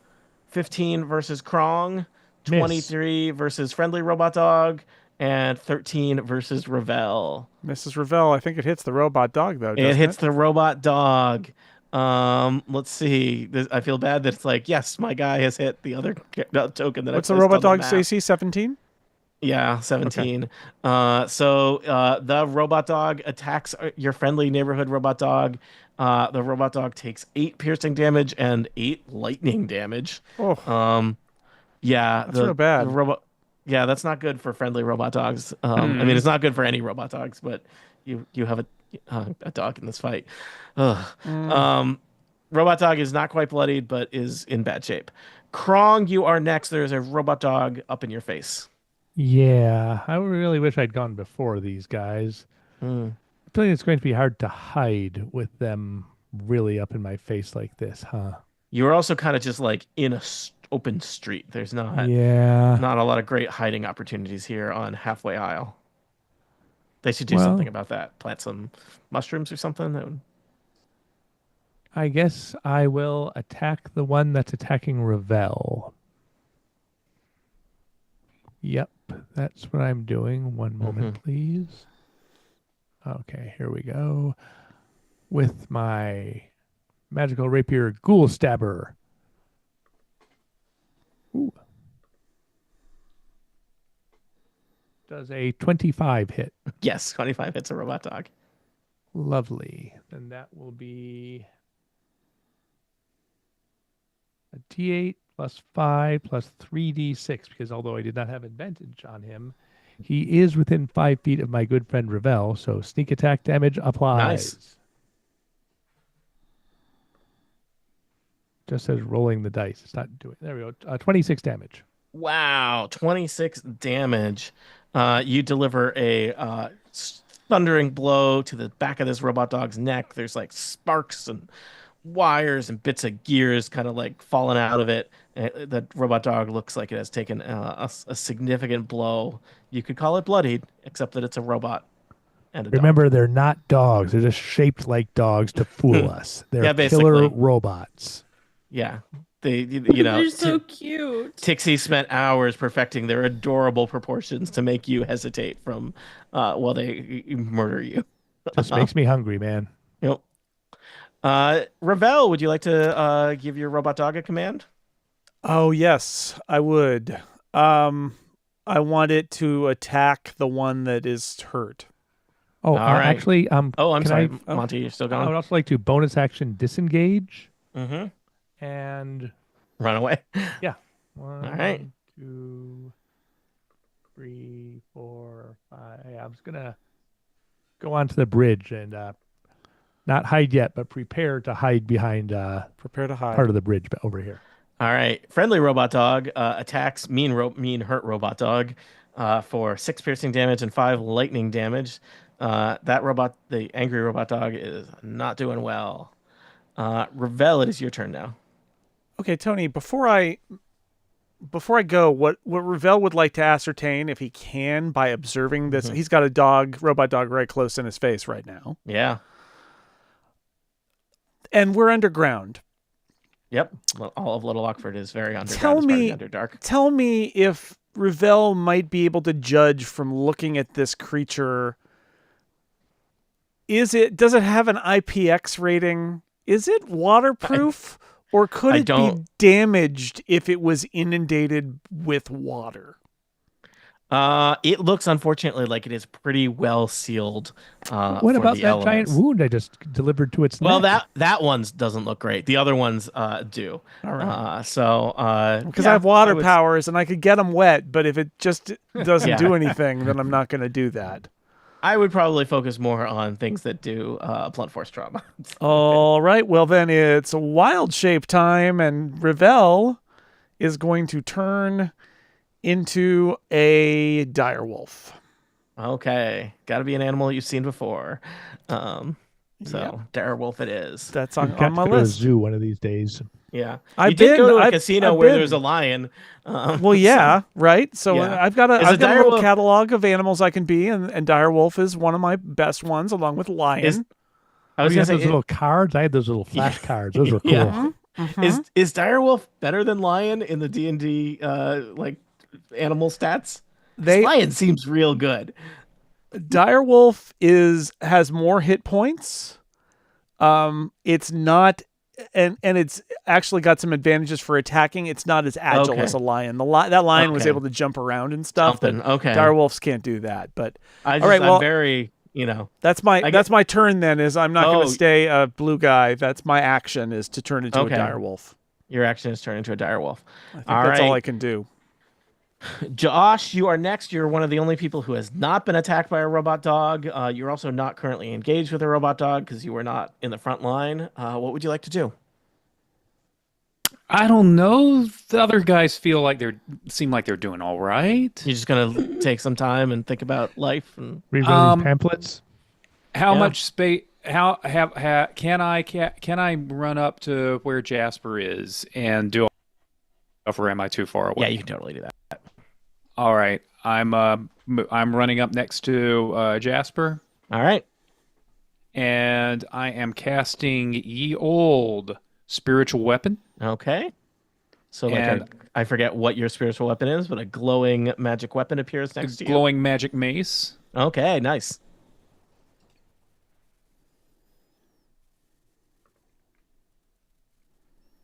15 versus Krong, 23 versus friendly robot dog, and 13 versus Ravel. Mrs. Ravel, I think it hits the robot dog, though, doesn't It hits the robot dog. Let's see. I feel bad that it's like, yes, my guy has hit the other token that What's I the placed robot on the dog's map. AC? 17? Yeah, 17. Okay. So the robot dog attacks your friendly neighborhood robot dog. The robot dog takes 8 piercing damage and 8 lightning damage. Oh. Yeah, that's real bad. The robot. Yeah, that's not good for friendly robot dogs. I mean, it's not good for any robot dogs, but you have a dog in this fight. Robot dog is not quite bloodied, but is in bad shape. Krong, you are next. There's a robot dog up in your face. Yeah, I really wish I'd gone before these guys. I feel like it's going to be hard to hide with them really up in my face like this, huh? You're also kind of just like in a open street. There's not a lot of great hiding opportunities here on Halfway Isle. They should do something about that. Plant some mushrooms or something. I guess I will attack the one that's attacking Ravel. Yep, that's what I'm doing. One moment, please. Okay, here we go. With my magical rapier ghoul stabber. Ooh. Does a 25 hit? Yes, 25 hits a robot dog. Lovely. Then that will be a D8 plus 5 plus 3D6, because although I did not have advantage on him, he is within 5 feet of my good friend Ravel, so sneak attack damage applies. Nice. Just says rolling the dice. It's not doing. There we go. 26 damage. Wow, 26 damage. You deliver a thundering blow to the back of this robot dog's neck. There's like sparks and wires and bits of gears kind of like falling out of it. The robot dog looks like it has taken a significant blow. You could call it bloodied, except that it's a robot and a Remember, they're not dogs. They're just shaped like dogs to fool us. They're Yeah, killer basically. robots. Yeah. They're so cute. Tixie spent hours perfecting their adorable proportions to make you hesitate from while they murder you. Just makes me hungry, man. Yep. Ravel, would you like to give your robot dog a command? Oh, yes, I would. I want it to attack the one that is hurt. Oh, All right. actually, Oh, I'm can sorry, I- Monty, you're still I would going. also like to bonus action disengage Mm-hmm. and Run away. one, All right. 2, 3, 4, 5. Yeah, I'm just gonna go onto the bridge and not hide yet, but prepare to hide behind Prepare to hide. part of the bridge over here. All right. Friendly robot dog attacks mean hurt robot dog for 6 piercing damage and 5 lightning damage. The angry robot dog, is not doing well. Ravel, it is your turn now. Okay, Tony, before I go, what Ravel would like to ascertain, if he can, by observing this, he's got a robot dog right close in his face right now. Yeah. And we're underground. Yep. Well, all of Little Oxford is very underground. Tell It's part of me- the Underdark. Tell me if Ravel might be able to judge from looking at this creature. Does it have an IPX rating? Is it waterproof? Or could I it be don't- damaged if it was inundated with water? It looks unfortunately like it is pretty well sealed. What for about the that giant elements. wound I just delivered to its Well, neck? that one's doesn't look great. The other ones do. All right. Because I have water powers and I could get them wet, but if it just doesn't Yeah. do anything, then I'm not going to do that. I would probably focus more on things that do blunt force trauma. All right. Well, then it's wild shape time, and Ravel is going to turn into a direwolf. Okay, got to be an animal you've seen before. Direwolf it is. That's We've on got my to go to a list. zoo one of these days. Yeah, I've you did go been- to a I've- casino I've where been. there's a lion. Well, yeah, right. So Yeah. I've got a Is a little direwolf- catalog of animals I can be, and direwolf is one of my best ones, along with lion. Is- I Oh, was you gonna had those say, little cards? I had those little flash cards. Those were cool. Yeah. Mm-hmm. is direwolf better than lion in the D&D like animal stats? Lion seems real good. Direwolf has more hit points. It's not, and it's actually got some advantages for attacking. It's not as agile Okay. as a lion. That lion was Okay. able to jump around and stuff. Something. But Okay. direwolves can't do that. But I'm right, well- very, that's my turn. Then is I'm not going Oh. to stay a blue guy. That's my action, is to turn into Okay. a direwolf. your action is turn into a direwolf. I think that's all I can do. Josh, you are next. You're one of the only people who has not been attacked by a robot dog. You're also not currently engaged with a robot dog because you were not in the front line. What would you like to do? I don't know. The other guys seem like they're doing all right. You're just gonna take some time and think about life and Reread these pamphlets. How Yeah. much space? Can I run up to where Jasper is and do? Or am I too far away? yeah, you can totally do that. All right. I'm running up next to Jasper, All right. and I am casting Ye Old Spiritual Weapon. Okay. So And- I forget what your spiritual weapon is, but a glowing magic weapon appears next to you. Glowing magic mace. Okay, nice.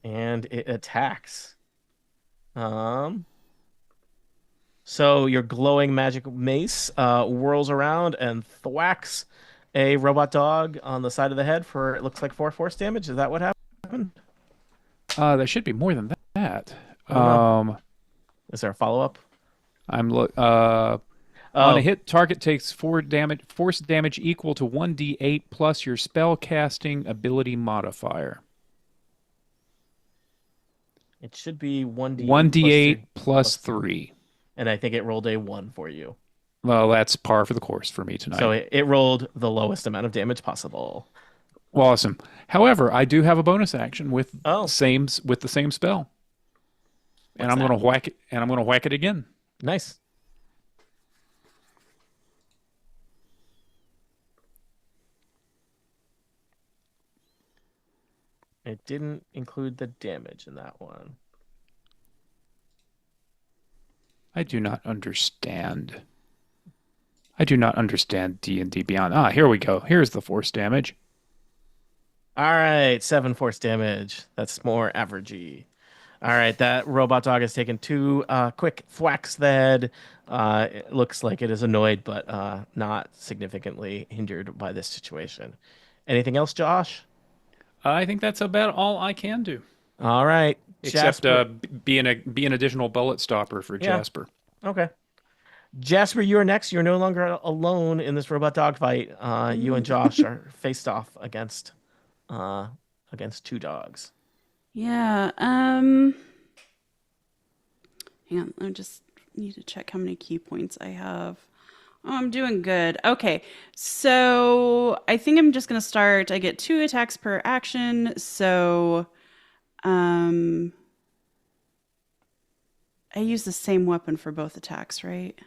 And it attacks. So your glowing magic mace whirls around and thwacks a robot dog on the side of the head for, it looks like 4 force damage. Is that what happened? That should be more than that. that. no. Is there a follow-up? On a hit, target takes force damage equal to 1d8 plus your spell casting ability modifier. It should be 1d8 1d8 plus 3. And I think it rolled a 1 for you. Well, that's par for the course for me tonight. So it rolled the lowest amount of damage possible. Awesome. However, I do have a bonus action with the same spell. And I'm going to whack it. And I'm going to whack it again. Nice. It didn't include the damage in that one. I do not understand. I do not understand D&D Beyond. Here we go. Here's the force damage. All right, 7 force damage. That's more averagey. All right, that robot dog has taken 2 quick thwacks to the head. It looks like it is annoyed, but not significantly hindered by this situation. Anything else, Josh? I think that's about all I can do. All right. Except be an additional bullet stopper for Jasper. Okay. Jasper, you're next. You're no longer alone in this robot dog fight. You and Josh are faced off against 2 dogs. Yeah. Hang on. I just need to check how many key points I have. Oh, I'm doing good. Okay. So I think I'm just going to start. I get 2 attacks per action. So I use the same weapon for both attacks, right?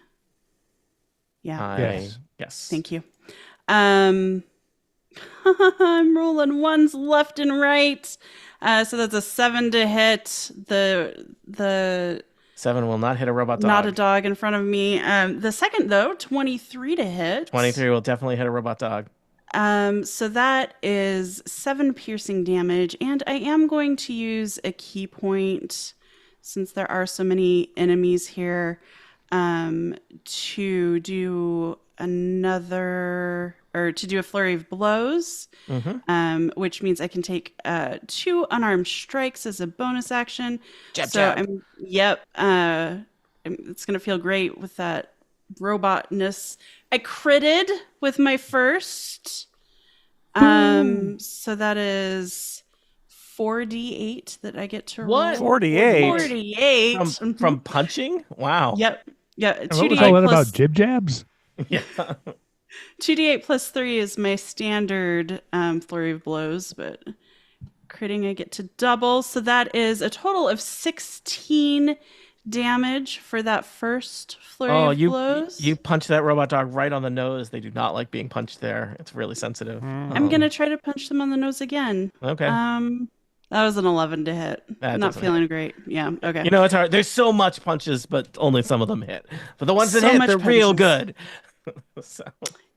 Yeah. Yes. Thank you. I'm rolling ones left and right. So that's a 7 to hit. The 7 will not hit a robot dog. Not a dog in front of me. The second, though, 23 to hit. 23 will definitely hit a robot dog. So that is 7 piercing damage. And I am going to use a key point, since there are so many enemies here, to do a flurry of blows, which means I can take 2 unarmed strikes as a bonus action. Jab. It's gonna feel great with that robotness. I critted with my first, so that is 4d8 that I get to roll. What? 48? From punching? Wow. Yep. Yeah. And what was all that about jib jabs? Yeah. 2d8 plus 3 is my standard flurry of blows, but critting I get to double. So that is a total of 16 damage for that first flurry of blows. You punch that robot dog right on the nose. They do not like being punched there. It's really sensitive. I'm going to try to punch them on the nose again. Okay. That was an 11 to hit. Not feeling great. Yeah, okay. You know, it's hard. There's so much punches, but only some of them hit. But the ones that hit, they're real good. So.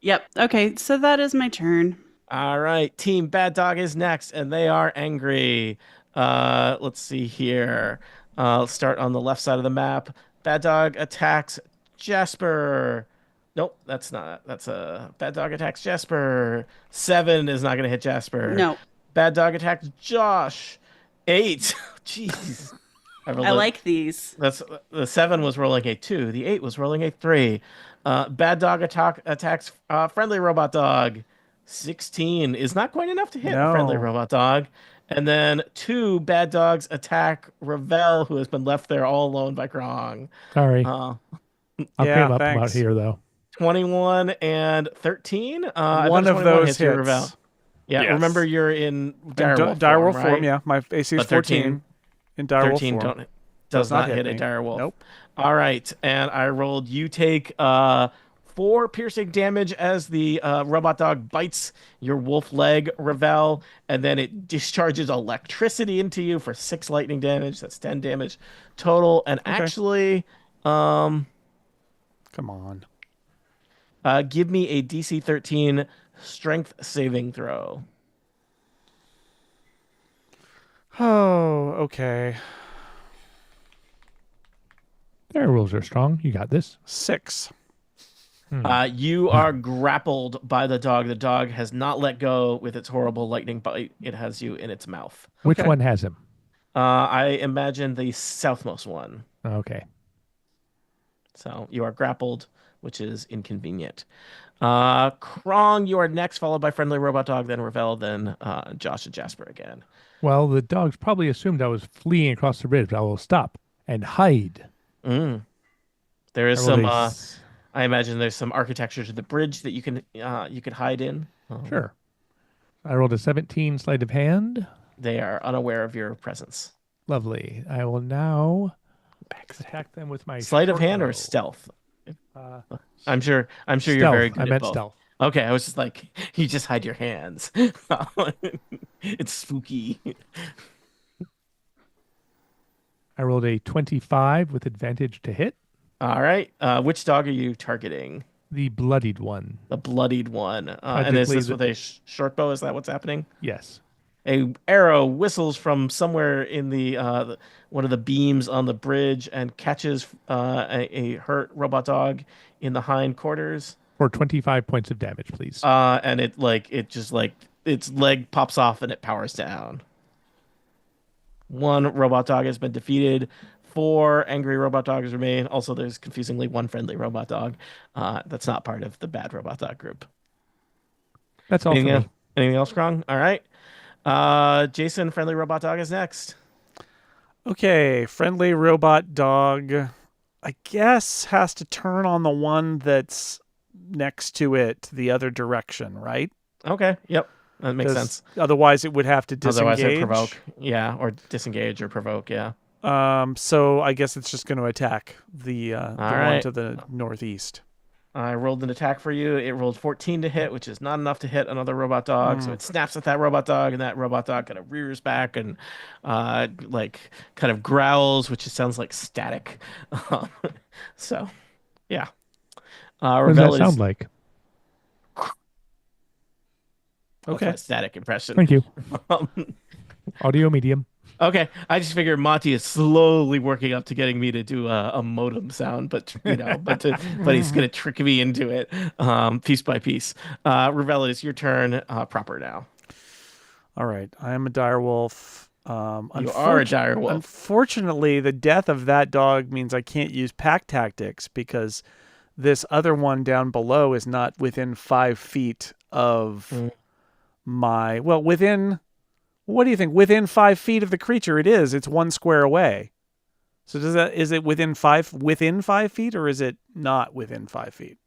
Yep. Okay, so that is my turn. All right. Team Bad Dog is next, and they are angry. Let's see here. Let's start on the left side of the map. Bad Dog attacks Jasper. Nope, that's not. That's a Bad Dog attacks Jasper. 7 is not going to hit Jasper. No. Bad Dog attacks Josh. 8. Jeez. I like these. That's the 7 was rolling a 2. The 8 was rolling a 3. Bad Dog attacks Friendly Robot Dog. 16 is not quite enough to hit Friendly Robot Dog. And then 2 Bad Dogs attack Ravel, who has been left there all alone by Krong. Sorry. I'll clean him up about here, though. 21 and 13. One of those hits. Ravel. Yeah, yes. Remember you're in direwolf form, right? Yeah. My AC is 14. In direwolf 13 form. Does not hit a direwolf. Nope. All right, and I rolled. You take 4 piercing damage as the robot dog bites your wolf leg, Ravel, and then it discharges electricity into you for 6 lightning damage. That's 10 damage total. And actually, come on. Give me a DC 13 strength saving throw. Oh, okay. Their rules are strong. You got this. 6. You are grappled by the dog. The dog has not let go with its horrible lightning bite. It has you in its mouth. Which one has him? I imagine the southmost one. Okay. So you are grappled, which is inconvenient. Krong, you are next, followed by Friendly Robot Dog, then Ravel, then Josh and Jasper again. Well, the dogs probably assumed I was fleeing across the bridge, but I will stop and hide. Mm. There I is rolled some. a s- I imagine there's some architecture to the bridge that you could hide in. Sure. I rolled a 17 sleight of hand. They are unaware of your presence. Lovely. I will now attack them with my Sleight of short hand or bow. stealth? Uh, I'm sure you're stealth. very good I at meant both. stealth. Okay, I was just like, you just hide your hands. It's spooky. I rolled a 25 with advantage to hit. All right. Which dog are you targeting? The bloodied one. The bloodied one. And is Tragically, this with a short bow? Is that what's happening? Yes. A arrow whistles from somewhere in the one of the beams on the bridge and catches a hurt robot dog in the hind quarters. For 25 points of damage, please. And it just its leg pops off and it powers down. One robot dog has been defeated. 4 angry robot dogs remain. Also, there's confusingly 1 friendly robot dog. That's not part of the bad robot dog group. That's all Anything for else? me. Anything else, Krong? All right. Jason, friendly robot dog is next. Okay, friendly robot dog, I guess, has to turn on the one that's next to it the other direction, right? Okay. Yep. That makes 'Cause sense. Otherwise, it would have to disengage. Otherwise, it provoke. Yeah, or disengage or provoke. Yeah. So I guess it's just going to attack the one right. to the northeast. I rolled an attack for you. It rolled 14 to hit, which is not enough to hit another robot dog. So it snaps at that robot dog, and that robot dog kind of rears back and kind of growls, which sounds like static. So, yeah. What does that sound like? Okay. That's my static impression. Thank you. Audio medium. Okay, I just figured Monty is slowly working up to getting me to do a modem sound, but but he's gonna trick me into it, piece by piece. Ravel, it's your turn, proper now. All right, I am a direwolf. You are a direwolf. Unfortunately, the death of that dog means I can't use pack tactics because this other one down below is not within 5 feet of my. Well, within. What do you think? Within 5 feet of the creature, it is. It's 1 square away. So is it within 5 feet, or is it not within 5 feet?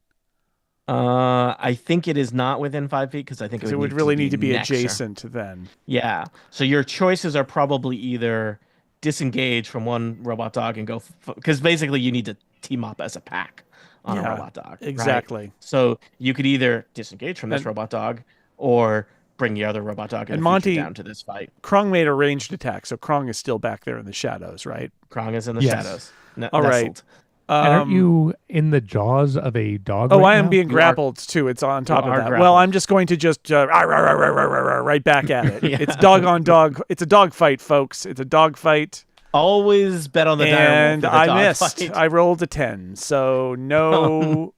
I think it is not within 5 feet because I think it would really need to be adjacent then. Yeah. So your choices are probably either disengage from one robot dog and go because basically you need to team up as a pack on a robot dog. Exactly. Right? So you could either disengage from this robot dog or bring the other robot dog and Monty down to this fight. Krong made a ranged attack, so Krong is still back there in the shadows, right? Krong is in the shadows. All right. And aren't you in the jaws of a dog? Oh, right I am now? being grappled too. It's on top of that. grappled. Well, I'm just going to just right back at it. Yeah. It's dog on dog. It's a dog fight, folks. It's a dog fight. Always bet on the direwolf. And for the I dog missed. fight. I rolled a 10, so no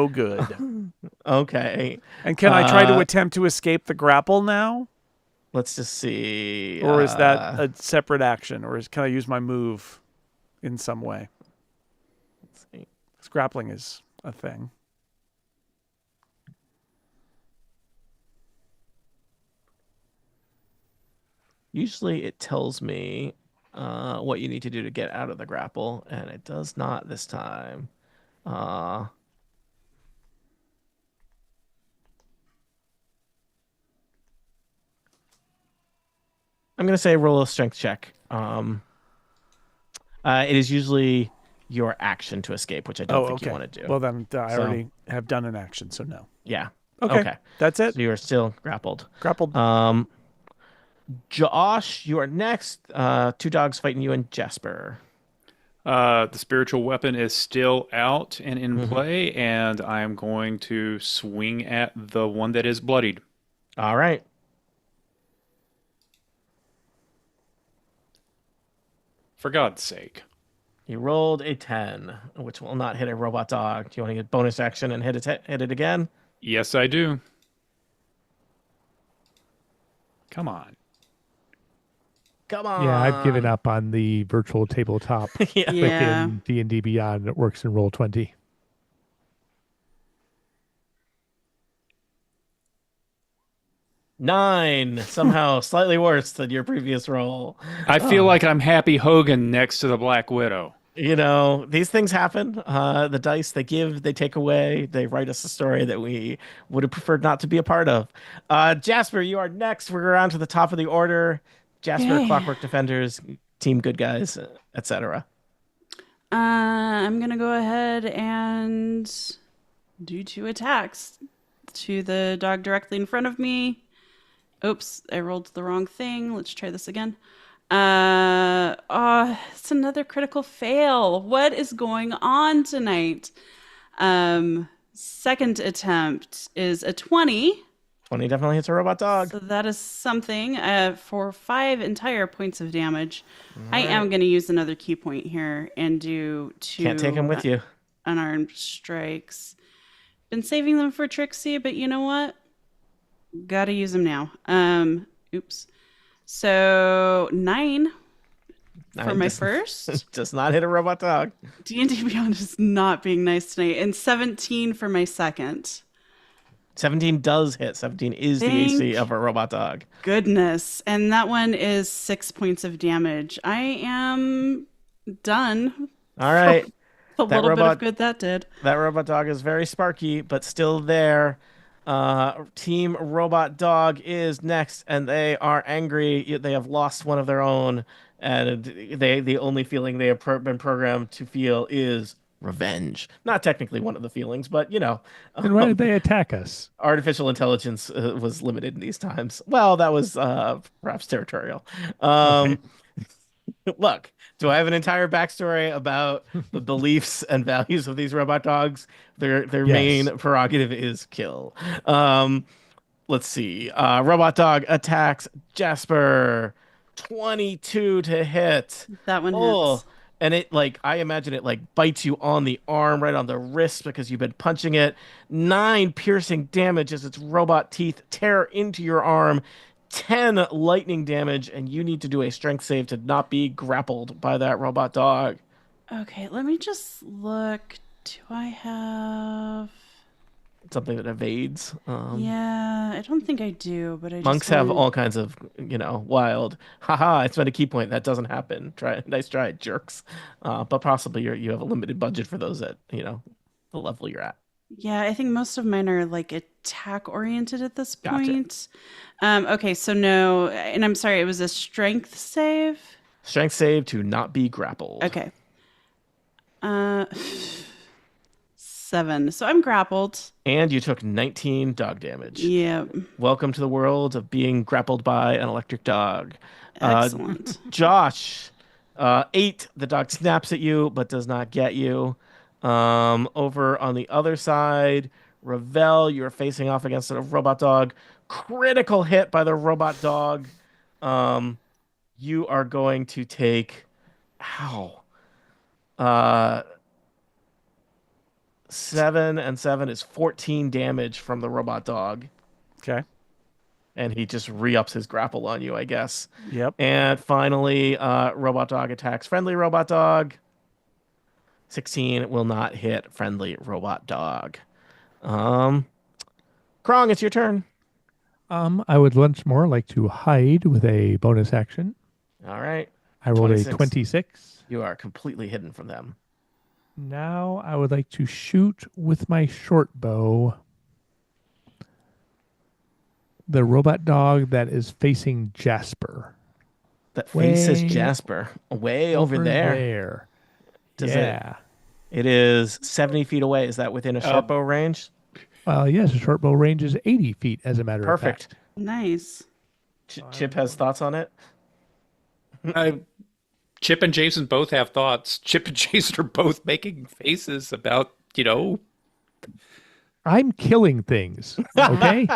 good. Okay. And can I try to attempt to escape the grapple now? Let's just see. Or is that a separate action? Or can I use my move in some way? Let's see. Because grappling is a thing. Usually it tells me what you need to do to get out of the grapple, and it does not this time. I'm going to say roll a strength check. It is usually your action to escape, which I don't think you want to do. Well, then I already have done an action, so no. Yeah. Okay. That's it. So you are still grappled. Grappled. Josh, you are next. 2 dogs fighting you and Jasper. The spiritual weapon is still out and in play, and I'm going to swing at the one that is bloodied. All right. For God's sake. You rolled a 10, which will not hit a robot dog. Do you want to get bonus action and hit it again? Yes, I do. Come on. Come on. Yeah, I've given up on the virtual tabletop. Yeah. Yeah. Frickin' D&D Beyond that works in Roll20. Nine. Somehow slightly worse than your previous roll. I feel like I'm Happy Hogan next to the Black Widow. You know, these things happen. The dice, they give, they take away, they write us a story that we would have preferred not to be a part of. Jasper, you are next. We're around to the top of the order. Jasper, Yay. Clockwork Defenders, Team Good Guys, etc. I'm gonna go ahead and do 2 attacks to the dog directly in front of me. Oops, I rolled the wrong thing. Let's try this again. It's another critical fail. What is going on tonight? Second attempt is a 20. 20 definitely hits a robot dog. So that is something for 5 entire points of damage. I am going to use another key point here and do 2 Can't take him with you. unarmed strikes. Been saving them for Trixie, but you know what? Gotta use them now. Oops. So 9 for Nine my does- first. Does not hit a robot dog. D&D Beyond is not being nice tonight. And 17 for my second. 17 does hit. 17 is the Thank AC of a robot dog. Goodness. And that one is 6 points of damage. I am done. All right. A That little bit robot- of good that did. That robot dog is very sparky, but still there. Team Robot Dog is next, and they are angry. They have lost one of their own, and the only feeling they have been programmed to feel is revenge. Not technically one of the feelings, but you know, And why did they attack us? artificial intelligence was limited in these times. Well, that was perhaps territorial. Look, do I have an entire backstory about the beliefs and values of these robot dogs? Their Yes. main prerogative is kill. Let's see. Robot dog attacks Jasper. 22 to hit. That one Oh, hits. and it I imagine it bites you on the arm, right on the wrist because you've been punching it. 9 piercing damage as its robot teeth tear into your arm. 10 lightning damage, and you need to do a strength save to not be grappled by that robot dog. Okay, let me just look. Do I have... Something that evades. Yeah, I don't think I do, but I Monks just have wanna- all kinds of, wild. Haha, I spent a key point. That doesn't happen. Nice try, jerks. But possibly you have a limited budget for those at, the level you're at. Yeah, I think most of mine are attack oriented at this Gotcha. point. Okay, so no, and I'm sorry, it was a strength save. Strength save to not be grappled. Okay. 7. So I'm grappled. And you took 19 dog damage. Yeah. Welcome to the world of being grappled by an electric dog. Excellent. Josh, 8. The dog snaps at you but does not get you. Over on the other side, Ravel, you're facing off against a robot dog. Critical hit by the robot dog. You are going to take... Ow. 7 and 7 is 14 damage from the robot dog. Okay. And he just re-ups his grapple on you, I guess. Yep. And finally, robot dog attacks friendly robot dog. 16 will not hit friendly robot dog. Krong, it's your turn. I would once more like to hide with a bonus action. All right. I rolled 26. a 26. You are completely hidden from them. Now I would like to shoot with my short bow the robot dog that is facing Jasper. That faces Way Jasper. Way over there. Does yeah. It is 70 feet away. Is that within a short bow range? Well, yes, the short bow range is 80 feet, as a matter of Perfect. fact. Nice. Chip has thoughts on it? Chip and Jason both have thoughts. Chip and Jason are both making faces about, I'm killing things, okay?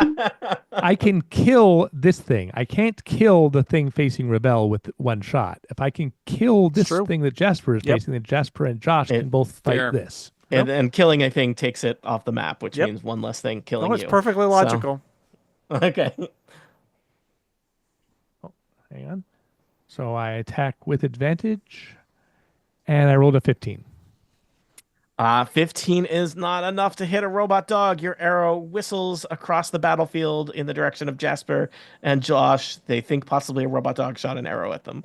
I can kill this thing. I can't kill the thing facing Rebel with one shot. If I can kill this true. thing that Jasper is Yep. facing, then Jasper and Josh can both fight Fair. this. And killing a thing takes it off the map, which Yep. means one less thing killing Oh, it's you. perfectly So- logical. Okay. Hang on. So I attack with advantage, and I rolled a 15. 15 is not enough to hit a robot dog. Your arrow whistles across the battlefield in the direction of Jasper and Josh. They think possibly a robot dog shot an arrow at them.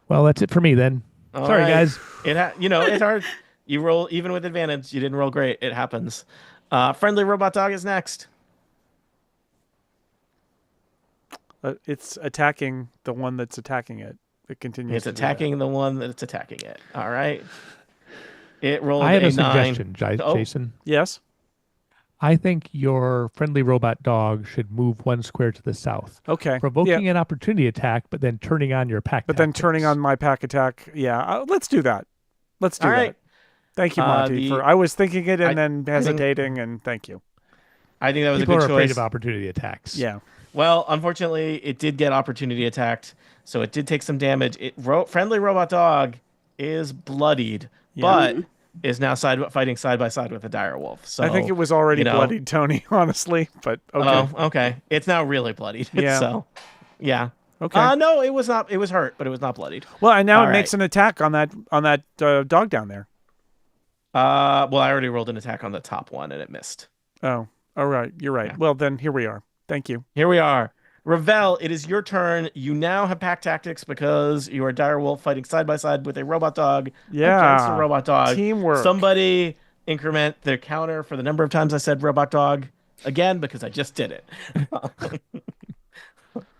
Well, that's it for me then. All Sorry, right. guys. It's hard. You roll even with advantage. You didn't roll great. It happens. Friendly robot dog is next. It's attacking the one that's attacking it. It continues. It's attacking the one that's attacking it. All right. It rolled I have a a 9. suggestion, Oh. Jason. Yes. I think your friendly robot dog should move one square to the south, Okay. provoking an opportunity attack, but then turning on your pack. But then turning on my pack attack. Yeah. Let's do that. Let's do All that. right. Thank you, Monty. I was thinking it and then I think- hesitating, and thank you. I think that was People a are good afraid choice. of opportunity attacks. Yeah. Well, unfortunately, it did get opportunity attacked, so it did take some damage. Friendly robot dog is bloodied, but is now fighting side by side with a dire wolf. So I think it was already bloodied, Tony, honestly, but okay. Oh, okay. It's now really bloodied. Yeah. So, yeah. Okay. No, it was not. It was hurt, but it was not bloodied. Well, and now All it makes right. an attack on that dog down there. Well, I already rolled an attack on the top one, and it missed. Oh, all right. You're right. Yeah. Well, then here we are. Thank you. Here we are. Ravel, it is your turn. You now have pack tactics because you are dire wolf fighting side by side with a robot dog against a robot dog. Teamwork. Somebody increment the counter for the number of times I said robot dog again because I just did it.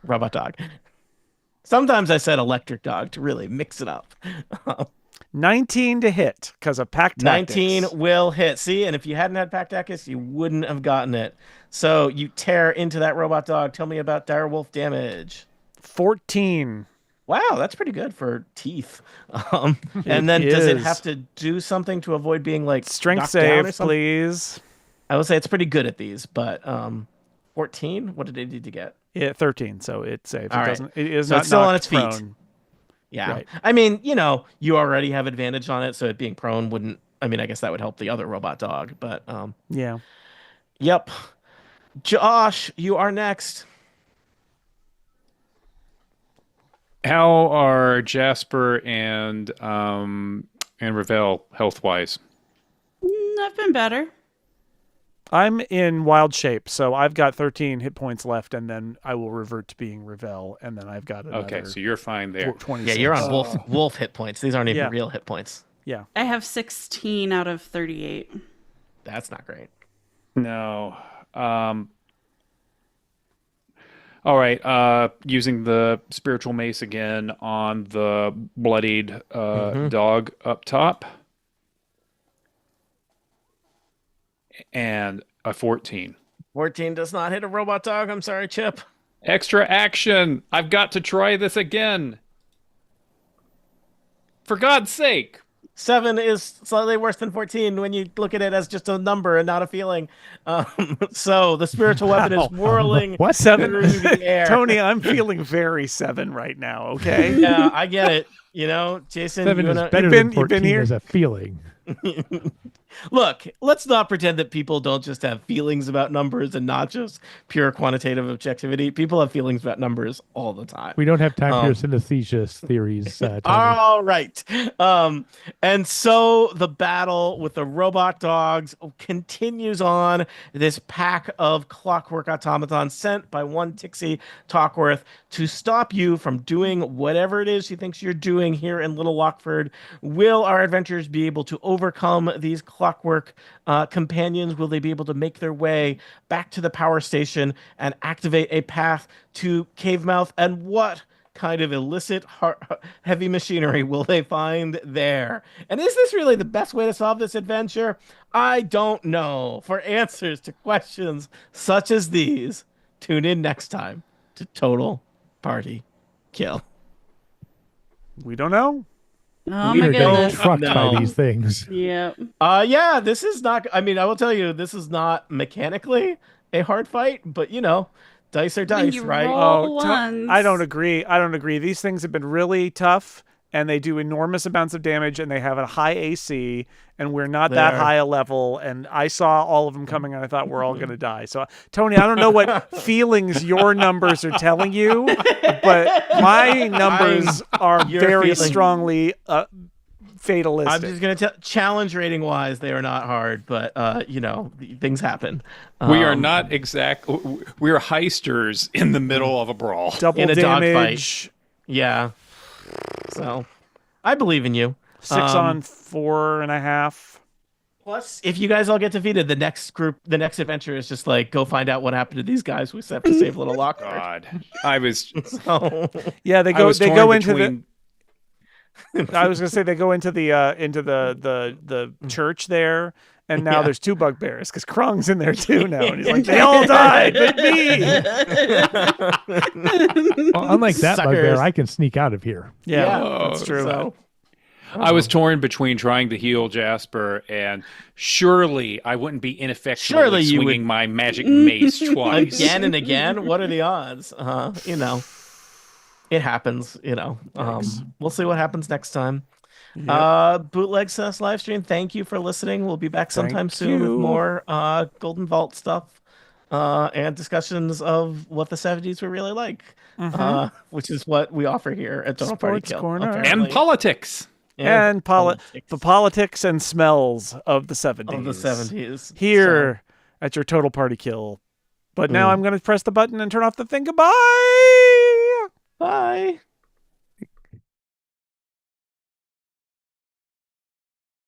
Robot dog. Sometimes I said electric dog to really mix it up. 19 to hit because of pack tactics. 19 will hit. See, and if you hadn't had pack tactics, you wouldn't have gotten it. So you tear into that robot dog. Tell me about dire wolf damage. 14. Wow, that's pretty good for teeth. And then does it have to do something to avoid being like Strength knocked down or save, something? please. I would say it's pretty good at these, but 14. What did it need to get? Yeah, 13. So it saves. All It right. doesn't. It is So not it's still on knocked its feet. prone. Yeah. Right. I mean, you already have advantage on it, so it being prone wouldn't. I mean, I guess that would help the other robot dog, but Yeah. yep. Josh, you are next. How are Jasper and Ravel health wise? I've been better. I'm in wild shape, so I've got 13 hit points left, and then I will revert to being Ravel, and then I've got another Okay, so you're fine there. 26. Yeah, you're on wolf hit points. These aren't even Yeah. real hit points. Yeah. I have 16 out of 38. That's not great. No. All right. Using the spiritual mace again on the bloodied dog up top. And a 14. 14 does not hit a robot dog. I'm sorry, Chip. Extra action. I've got to try this again. For God's sake. 7 is slightly worse than 14 when you look at it as just a number and not a feeling. So the spiritual weapon is whirling What? through the air. Tony, I'm feeling very 7 right now, okay? Yeah, I get it. Jason, 7 you is wanna... better been- than you've been 14 here? as a feeling. Look, let's not pretend that people don't just have feelings about numbers and not just pure quantitative objectivity. People have feelings about numbers all the time. We don't have time for your synesthesia theories, Tony. All right. And so the battle with the robot dogs continues on. This pack of clockwork automatons sent by one Tixie Talkworth to stop you from doing whatever it is she thinks you're doing here in Little Lockford. Will our adventurers be able to overcome these clockwork companions? Will they be able to make their way back to the power station and activate a path to Cavemouth? And what kind of illicit heavy machinery will they find there? And is this really the best way to solve this adventure? I don't know. For answers to questions such as these, tune in next time to Total Party Kill. We don't know. Oh we my are getting goodness. trucked No. by these things. Yep. Yeah, this is not, I mean, I will tell you, this is not mechanically a hard fight, but dice are When dice, you right? roll Oh, ones. I don't agree. These things have been really tough, and they do enormous amounts of damage, and they have a high AC, and we're not that There. high a level, and I saw all of them coming, and I thought we're all going to die. So, Tony, I don't know what feelings your numbers are telling you, but my numbers are Your very feeling- strongly fatalistic. I'm just gonna tell. Challenge rating wise, they are not hard, but things happen. We are not we are heisters in the middle of a brawl. Double in a damage, Yeah. So, I believe in you. 6 on 4.5. Plus, if you guys all get defeated, the next adventure is just like go find out what happened to these guys we have to save little Lockhart. God, I was. So, Yeah, they I go was torn into between- I was gonna say they go into the church there, and now there's 2 bugbears because Krong's in there too now, and he's like, they all died but me. Well, unlike that Suckers. bugbear, I can sneak out of here. Yeah, Oh, that's true. So, I was torn between trying to heal Jasper and surely I wouldn't be ineffectually Surely you swinging would- my magic mace twice. again and again, what are the odds? It happens. We'll see what happens next time. Bootleg Sus live stream. Thank you for listening. We'll be back sometime Thank soon with you. more Golden Vault stuff and discussions of what the 70s were really like, which is what we offer here at Total Party Sports Kill. Corner. apparently. And politics. And politics the politics and smells of the 70s. of the 70s. Here at your Total Party Kill. But now I'm going to press the button and turn off the thing. Goodbye. So, bye.